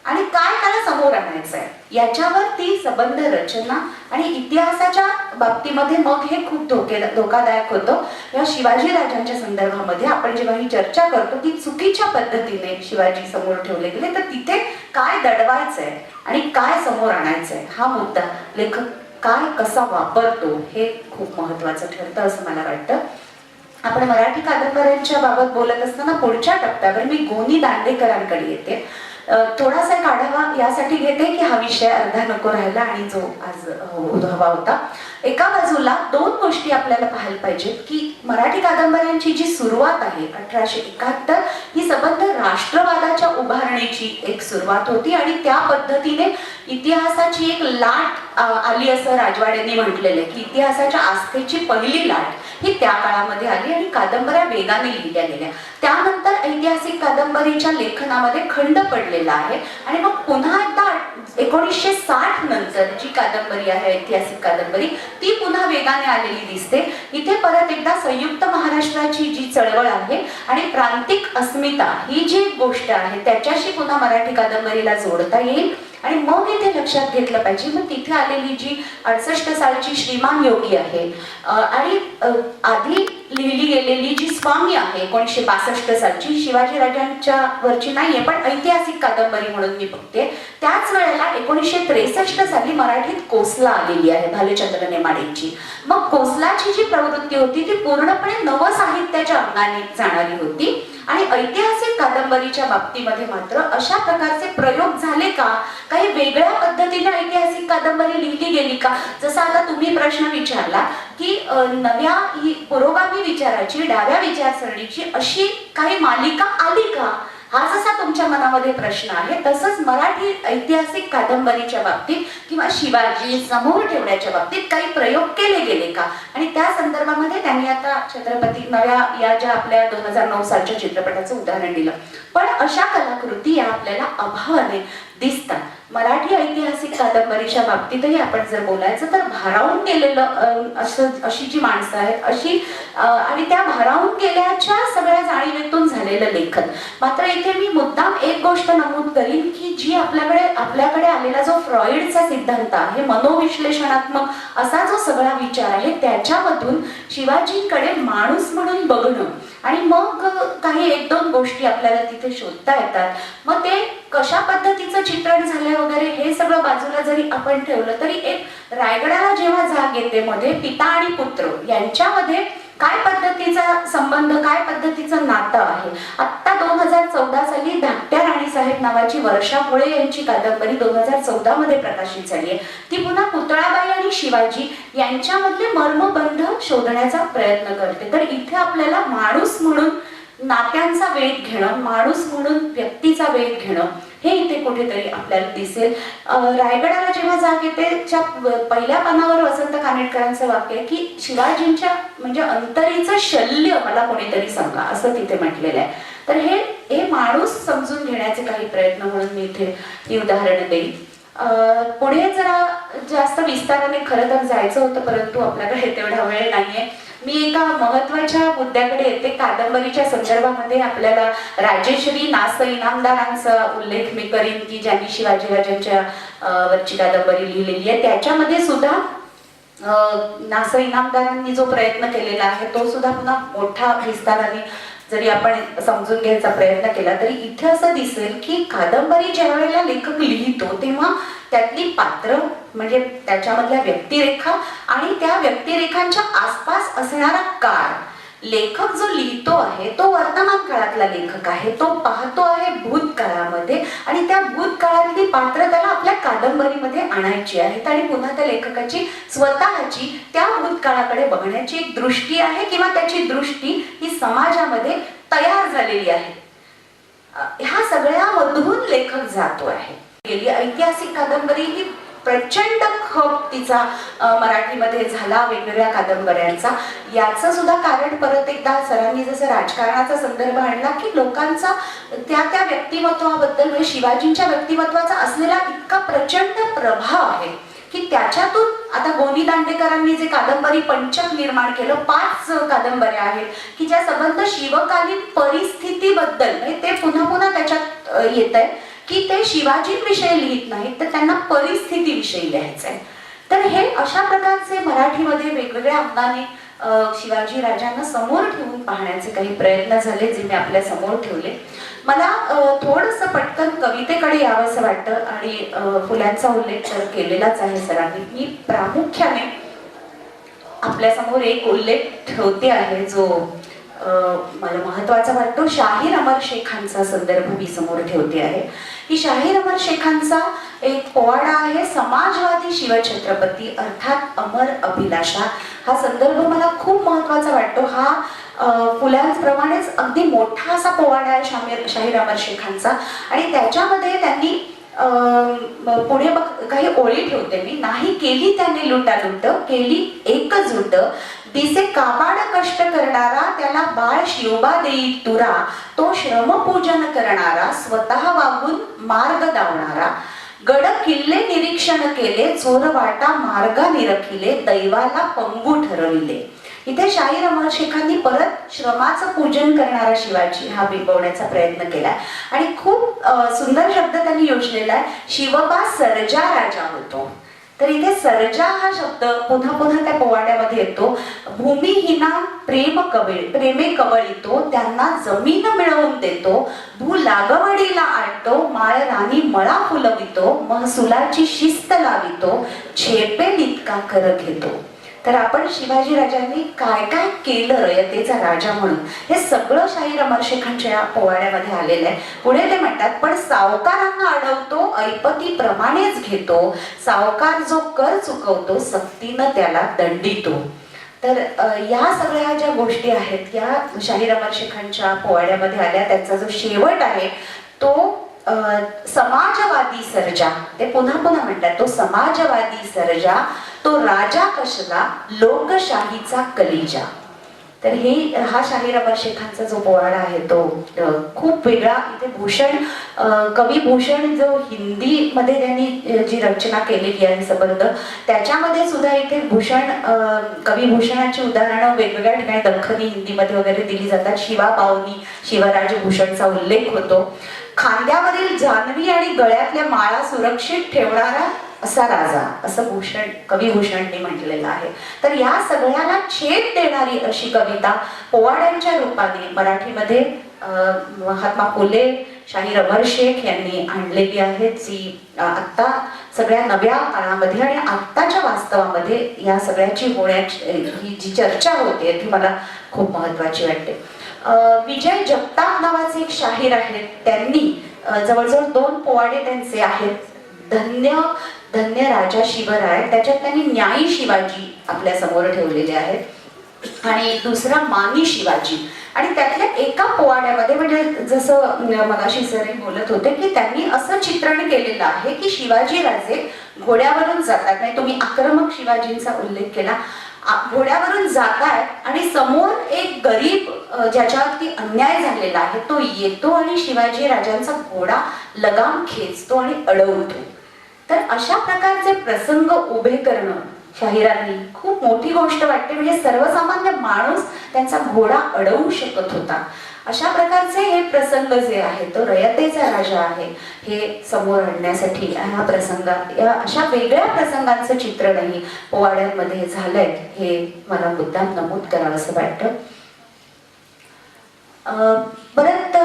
आणि काय त्याला समोर आणायचं आहे याच्यावर ती संबंध रचना आणि इतिहासाच्या बाबतीमध्ये मग हे खूप धोकादायक होतं. या शिवाजी राजांच्या संदर्भामध्ये आपण जेव्हा ही चर्चा करतो की चुकीच्या पद्धतीने शिवाजी समोर ठेवले गेले, तर तिथे काय दडवायचंय आणि काय समोर आणायचंय हा मुद्दा लेखक काय कसा वापरतो हे खूप महत्वाचं ठरतं असं मला वाटतं. आपण मराठी कादंबऱ्यांच्या बाबत बोलत असताना पुढच्या टप्प्यावर मी गोनी दांडेकरांकडे येते. थोडासा एक आढावा यासाठी घेते की हा विषय अर्धा नको राहिला आणि जो आज उद्भवा होता. एका बाजूला दोन गोष्टी आपल्याला पाहायला पाहिजेत की मराठी कादंबऱ्यांची जी सुरुवात आहे 1871 ही संबंध राष्ट्रवादाच्या उभारणीची एक सुरुवात होती आणि त्या पद्धतीने इतिहासाची एक लाट आली असं राजवाड्यांनी म्हटलेलं आहे की इतिहासाच्या आस्थेची पहिली लाट ही त्या काळामध्ये आली आणि कादंबऱ्या वेगाने लिहिल्या गेल्या. त्यानंतर ऐतिहासिक कादंबरीच्या लेखनामध्ये खंड पडलेला आहे आणि मग पुन्हा एकदा 1960 नंतर जी कादंबरी आहे ऐतिहासिक कादंबरी ती पुन्हा वेगाने आलेली दिसते. इथे परत एकदा संयुक्त महाराष्ट्राची जी चळवळ आहे आणि प्रांतिक अस्मिता ही जी गोष्ट आहे त्याच्याशी पुन्हा मराठी कादंबरीला जोडता येईल आणि मग इथे लक्षात घेतलं पाहिजे, मग तिथे आलेली जी 68 सालची श्रीमान योगी आहे आणि आधी लिहिली गेलेली जी स्वामी आहे 1962 सालची, शिवाजी राजांच्या वरची नाहीये पण ऐतिहासिक कादंबरी म्हणून मी बघते, त्याच वेळेला 1963 साली मराठीत कोसला आलेली आहे भालचंद्र नेमाडेंची. मग कोसलाची जी प्रवृत्ती होती ती पूर्णपणे नवसाहित्याच्या अंगाने जाणारी होती आणि ऐतिहासिक कादंबरीच्या बाबतीमध्ये मात्र अशा प्रकारचे प्रयोग झाले का, काही वेगळ्या पद्धतीने ऐतिहासिक कादंबरी लिहिली गेली का, जसं आता तुम्ही प्रश्न विचारला की नव्या ही पुरोगामी विचाराची डाव्या विचारसरणीची अशी काही मालिका आली का, हा जसा तुमच्या मनामध्ये प्रश्न आहे तसंच मराठी ऐतिहासिक कादंबरीच्या बाबतीत किंवा शिवाजी समोर ठेवण्याच्या बाबतीत काही प्रयोग केले गेले का, आणि त्या संदर्भामध्ये त्यांनी आता छत्रपती नव्या या ज्या आपल्या 2009 सालच्या चित्रपटाचं उदाहरण दिलं. पण अशा कलाकृती या आपल्याला अभावाने दिसतात. मराठी ऐतिहासिक कादंबरीच्या बाबतीतही आपण जर बोलायचं तर भारावून गेलेलं अशी जी माणसं आहेत अशी आणि त्या भारावून गेल्याच्या सगळ्या जाणीवेतून झालेलं लेखन. मात्र इथे मी मुद्दाम एक गोष्ट नमूद करीन की जी आपल्याकडे आलेला जो फ्रॉइडचा सिद्धांत आहे, मनोविश्लेषणात्मक असा जो सगळा विचार आहे, त्याच्यामधून शिवाजींकडे माणूस म्हणून बघणं आणि मग काही एक दोन गोष्टी आपल्याला तिथे शोधता येतात. मग ते कशा पद्धतीचं चित्रण झालंय वगैरे हे सगळं बाजूला जरी आपण ठेवलं तरी एक रायगडाला जेव्हा जाग येते मध्ये पिता आणि पुत्र यांच्यामध्ये काय पद्धतीचा संबंध, काय पद्धतीचं नातं आहे. आत्ता 2014 साली धाकट्या राणीसाहेब नावाची वर्षा मुळे यांची कादंबरी 2014 मध्ये प्रकाशित झाली आहे. ती पुन्हा पुतळाबाई आणि शिवाजी यांच्यामधले मर्मबंध शोधण्याचा प्रयत्न करते. तर इथे आपल्याला माणूस म्हणून नात्यांचा वेध घेणं, माणूस म्हणून व्यक्तीचा वेध घेणं हे इथे कुठेतरी आपल्याला दिसेल. रायगडाला जेव्हा जाग येते पहिल्या पानावर वसंत कानेटकरांचं वाक्य आहे की शिवाजींच्या म्हणजे अंतरीचं शल्य मला कोणीतरी सांगा, असं तिथे म्हटलेलं आहे. तर हे माणूस समजून घेण्याचे काही प्रयत्न म्हणून मी इथे ही उदाहरणं देईन. पुढे जरा जास्त विस्ताराने खरं तर जायचं होतं परंतु आपल्याकडे तेवढा वेळ नाहीये. मी एका महत्वाच्या मुद्द्याकडे येते. कादंबरीच्या संदर्भामध्ये आपल्याला राजेश्री नास इनामदारांचा उल्लेख मी करीन की ज्यांनी शिवाजीराजांच्या वरची कादंबरी लिहिलेली आहे. त्याच्यामध्ये सुद्धा नास इनामदारांनी जो प्रयत्न केलेला आहे तो सुद्धा पुन्हा मोठा विस्ताराने जरी आपण समजून घ्यायचा प्रयत्न केला तरी इथे असं दिसेल की कादंबरी ज्या वेळेला लेखक लिहितो तेव्हा त्यातली पात्र म्हणजे त्याच्यामधल्या व्यक्तिरेखा आणि त्या व्यक्तिरेखांच्या आसपास असणारा काळ, लेखक जो लिहितो आहे तो वर्तमान काळातला लेखक आहे, तो पाहतो आहे भूतकाळामध्ये आणि त्या भूतकाळातली पात्र त्याला आपल्या कादंबरीमध्ये आणायची आहेत आणि पुन्हा त्या लेखकाची स्वतःची त्या भूतकाळाकडे बघण्याची एक दृष्टी आहे किंवा त्याची दृष्टी ही समाजामध्ये तयार झालेली आहे. ह्या सगळ्यामधून लेखक जातो आहे. गेली ऐतिहासिक कादंबरी ही प्रचंड खप तिचा मराठीमध्ये झाला वेगवेगळ्या कादंबऱ्यांचा. याचं सुद्धा कारण परत एकदा सरांनी जसं राजकारणाचा संदर्भ आणला की लोकांचा त्या व्यक्तिमत्वाबद्दल म्हणजे शिवाजींच्या व्यक्तिमत्वाचा असलेला इतका प्रचंड प्रभाव आहे की त्याच्यातून आता गोनी दांडेकरांनी जे कादंबरी पंचक निर्माण केलं, 5 कादंबऱ्या आहेत की ज्या संबंध शिवकालीन परिस्थितीबद्दल म्हणजे ते पुन्हा पुन्हा त्याच्यात येत आहे की ते शिवाजींविषयी लिहित नाहीत तर त्यांना परिस्थितीविषयी लिहायचं आहे. तर हे अशा प्रकारचे मराठीमध्ये वेगवेगळ्या अंगाने शिवाजी राजांना समोर ठेवून पाहण्याचे काही प्रयत्न झाले जे मी आपल्या समोर ठेवले. मला थोडंसं पटकन कवितेकडे यावंसं वाटतं आणि फुलांचा उल्लेख तर केलेलाच आहे सरांनी. मी प्रामुख्याने आपल्यासमोर एक उल्लेख ठेवते आहे जो मला महत्वाचा वाटतो. शाहीर अमर शेखांचा संदर्भ मी समोर ठेवते आहे की शाहीर अमर शेखांचा एक पोवाडा आहे समाजवादी शिवछत्रपती अर्थात अमर अभिलाषा. हा संदर्भ मला खूप महत्वाचा वाटतो. हा फुलांप्रमाणेच अगदी मोठा असा पोवाडा आहे शाहीर अमर शेखांचा आणि त्याच्यामध्ये त्यांनी पुढे काही ओळी ठेवते मी. नाही केली त्याने लुटालुट, केली एकजूट, दिसे काबाड कष्ट करणारा त्याला बाळ शिवबा देई तुरा, तो श्रमपूजन करणारा स्वतः वागून मार्ग दावणारा, गड किल्ले निरीक्षण केले चोर वाटा मार्गा निरखिले, दैवाला पंगू ठरविले. इथे शाहीर अमर शेखांनी परत श्रमाचं पूजन करणारा शिवाजी हा बिंबवण्याचा प्रयत्न केलाय आणि खूप सुंदर शब्द त्यांनी योजलेला आहे, शिवबा सर्जा राजा होतो. तर इथे सर्जा हा शब्द पुन्हा पुन्हा त्या पोवाड्यामध्ये येतो. भूमिहीना प्रेमे कवळितो, त्यांना जमीन मिळवून देतो, भू लागवडीला आणतो, माळ राणी मळा फुलवितो, महसुलाची शिस्त लावितो, झेपेल इतका कर घेतो. तर आपण शिवाजी राजांनी काय काय केलं रयतेचा राजा म्हणून हे सगळं शाहीर अमर शेखांच्या पोवाड्यामध्ये आलेलं आहे. पुढे ते म्हणतात, पण सावकारांना अडवतो, ऐपती प्रमाणेच घेतो, सावकार जो कर चुकवतो, सक्तीनं त्याला दंडितो. तर या सगळ्या ज्या गोष्टी आहेत या शाहीर अमर शेखांच्या पोवाड्यामध्ये आल्या. त्यांचा जो शेवट आहे तो समाजवादी सर्जा, ते पुन्हा पुन्हा म्हणतात, तो समाजवादी सर्जा, तो राजा कसला, लोकशाहीचा कलिजा. तर हा शाहीर अमर शेखांचा जो पोवाडा आहे तो खूप वेगळा. इथे भूषण कवी भूषण जो हिंदी मध्ये त्यांनी जी रचना केलेली आहे सबंध, त्याच्यामध्ये सुद्धा इथे कवी भूषणाची उदाहरणं वेगवेगळ्या ठिकाणी दख्खनी हिंदीमध्ये वगैरे दिली जातात. शिवा बावनी शिवराज भूषणचा उल्लेख होतो. खांद्यावरील जानवी आणि गळ्यातल्या माळा सुरक्षित ठेवणारा असा राजा, असं कवी भूषणने म्हटलेलं आहे. तर या सगळ्याला छेद देणारी अशी कविता पोवाड्यांच्या रूपाने मराठीमध्ये महात्मा फुले, शाहीर अमर शेख यांनी आणलेली आहे, जी आत्ता सगळ्या नव्या काळामध्ये आणि आत्ताच्या वास्तवामध्ये या सगळ्याची ही जी चर्चा होते ती मला खूप महत्वाची वाटते. विजय जगताप नावाचे एक शाहीर आहेत, त्यांनी जवळजवळ 2 पोवाडे त्यांचे आहेत. धन्य राजा शिवराय, त्याच्यात त्यांनी न्यायी शिवाजी आपल्या समोर ठेवलेले आहेत आणि दुसरा मानी शिवाजी. आणि त्यातल्या एका पोवाड्यामध्ये म्हणजे जसं मगाशी सर बोलत होते की त्यांनी असं चित्रण केलेलं आहे की शिवाजी राजे घोड्यावरून जातात, म्हणजे तुम्ही आक्रमक शिवाजींचा उल्लेख केला, घोड्यावरून जातात आणि समोर एक गरीब ज्याच्यावरती अन्याय झालेला आहे तो येतो आणि शिवाजी राजांचा घोडा लगाम खेचतो आणि अडवतो. तर अशा प्रकारचे प्रसंग उभे करणं शाहिरांनी खूप मोठी गोष्ट वाटते. म्हणजे सर्वसामान्य माणूस त्यांचा घोडा अडवू शकत होता. अशा प्रकारचे हे प्रसंग जे आहे तो रयतेचा राजा आहे हे समोर आणण्यासाठी हा प्रसंग, या अशा वेगळ्या प्रसंगांचं चित्रणही पोवाड्यांमध्ये झालंय हे मला मुद्दाम नमूद करावं असं वाटतं. परत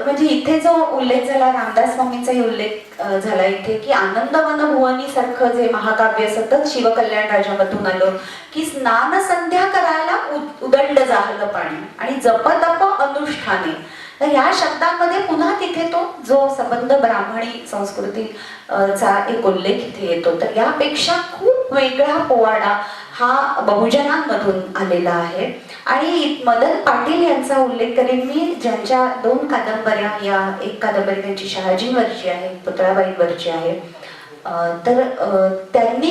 म्हणजे इथे जो उल्लेख झाला, रामदास स्वामींचाही उल्लेख झाला इथे की आनंदवन भुवनी सारखं जे महाकाव्य सतत शिवकल्याण राजामधून आलं की स्नान संध्या करायला उदंड जाहलं पाणी आणि जपतप अनुष्ठाने. तर ह्या शब्दांमध्ये पुन्हा तिथे तो जो संबंध ब्राह्मणी संस्कृतीचा एक उल्लेख इथे येतो. तर यापेक्षा खूप वेगळा पोवाडा हा बहुजनांमधून आलेला आहे. आणि मदन पाटील यांचा उल्लेख करेन मी, ज्यांच्या 2 कादंबऱ्या, या एक कादंबरी त्यांची शहाजींवरची आहे, पुतळाबाईंवरची आहे. तर त्यांनी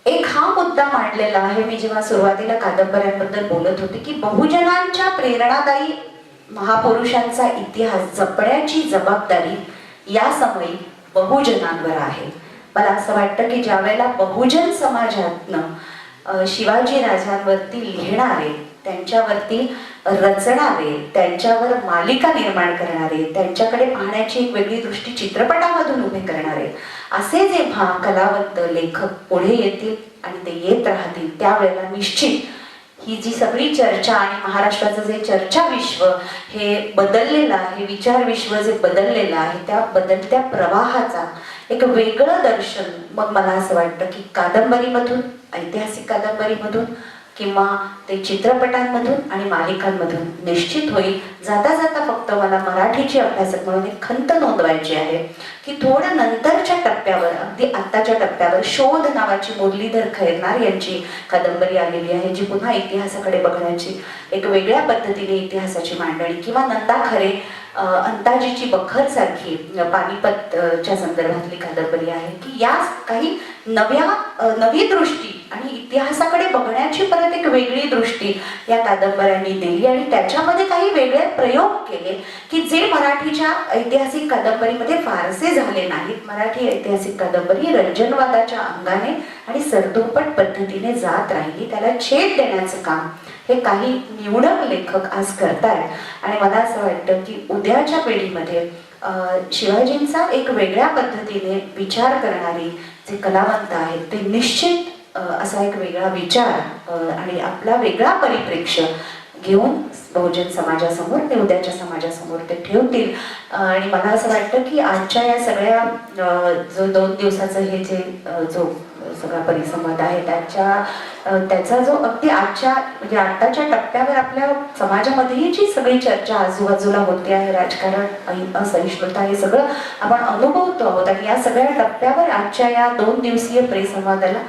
एक हा मुद्दा मांडलेला आहे, मी जेव्हा सुरुवातीला कादंबऱ्यांबद्दल बोलत होते की बहुजनांच्या प्रेरणादायी महापुरुषांचा इतिहास जपण्याची जबाबदारी या समयी बहुजनांवर आहे. मला असं वाटतं की ज्या वेळेला बहुजन समाजातनं शिवाजी राजांवरती लिहिणारे, त्यांच्यावरती रचणारे, त्यांच्यावर मालिका निर्माण करणारे, त्यांच्याकडे पाहण्याची एक वेगळी दृष्टी चित्रपटामधून उभे करणारे असे जेव्हा कलावंत लेखक पुढे येतील आणि ते येत राहतील, त्यावेळेला निश्चित ही जी सगळी चर्चा आणि महाराष्ट्राचं जे चर्चा विश्व हे बदललेलं आहे, विचार विश्व जे बदललेलं आहे, त्या बदलत्या प्रवाहाचा एक वेगळं दर्शन मग मला असं वाटतं की कादंबरीमधून, ऐतिहासिक कादंबरीमधून किंवा ते चित्रपटांमधून आणि मालिकांमधून निश्चित होईल. जाता जाता फक्त मला मराठीची अभ्यासक म्हणून एक खंत नोंदवायची आहे की थोडं नंतरच्या टप्प्यावर, अगदी आत्ताच्या टप्प्यावर शोध नावाची मुरलीधर खैरनार यांची कादंबरी आलेली आहे, जी पुन्हा इतिहासाकडे बघण्याची एक वेगळ्या पद्धतीने इतिहासाची मांडणी, किंवा नंदा खरे अंताजीची बखर सारखी पानिपतच्या संदर्भातली कादंबरी आहे की या काही नवी दृष्टी आणि इतिहासाकडे बघण्याची परत एक वेगळी दृष्टी या कादंबऱ्यांनी दिली आणि त्याच्यामध्ये काही वेगळे प्रयोग केले की जे मराठीच्या ऐतिहासिक कादंबरीमध्ये फारसे झाले नाहीत. मराठी ऐतिहासिक कादंबरी रंजनवादाच्या अंगाने आणि सरदोपट पद्धतीने जात राहिली. त्याला छेद देण्याचं काम हे काही निवडक लेखक आज करतायत आणि मला असं वाटतं की उद्याच्या पिढीमध्ये शिवाजींचा एक वेगळ्या पद्धतीने विचार करणारी जे कलावंत आहेत ते निश्चित असा एक वेगळा विचार आणि आपला वेगळा परिप्रेक्ष्य घेऊन बहुजन समाजासमोर ते उद्याच्या समाजासमोर ते ठेवतील. आणि मला असं वाटतं की आजच्या या सगळ्या जो 2 दिवसाचं हे जे जो सगळा परिसंवाद आहे त्याचा जो अगदी आजच्या म्हणजे आत्ताच्या टप्प्यावर आपल्या समाजामध्येही जी सगळी चर्चा आजूबाजूला होते आहे, राजकारण, असहिष्णुता, हे सगळं आपण अनुभवतो आहोत आणि या सगळ्या टप्प्यावर आजच्या या 2 दिवसीय परिसंवादाला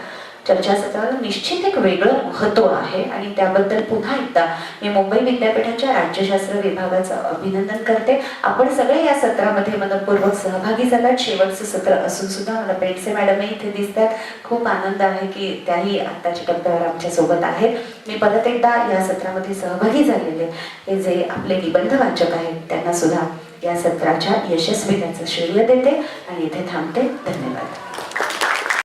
चर्चासत्राला निश्चित एक वेगळं महत्त्व आहे आणि त्याबद्दल पुन्हा एकदा मी मुंबई विद्यापीठाच्या राज्यशास्त्र विभागाचं अभिनंदन करते. आपण सगळे या सत्रामध्ये मनपूर्वक सहभागी झालात. शेवटचं सत्र असून सुद्धा मला पेंडसे मॅडमही इथे दिसतात. खूप आनंद आहे की त्याही आत्ताच्या टप्प्यावर आमच्या सोबत आहेत. मी परत एकदा या सत्रामध्ये सहभागी झालेले हे जे आपले निबंध वाचक आहेत त्यांना सुद्धा या सत्राच्या यशस्वीतेचं श्रेय देते आणि इथे थांबते. धन्यवाद.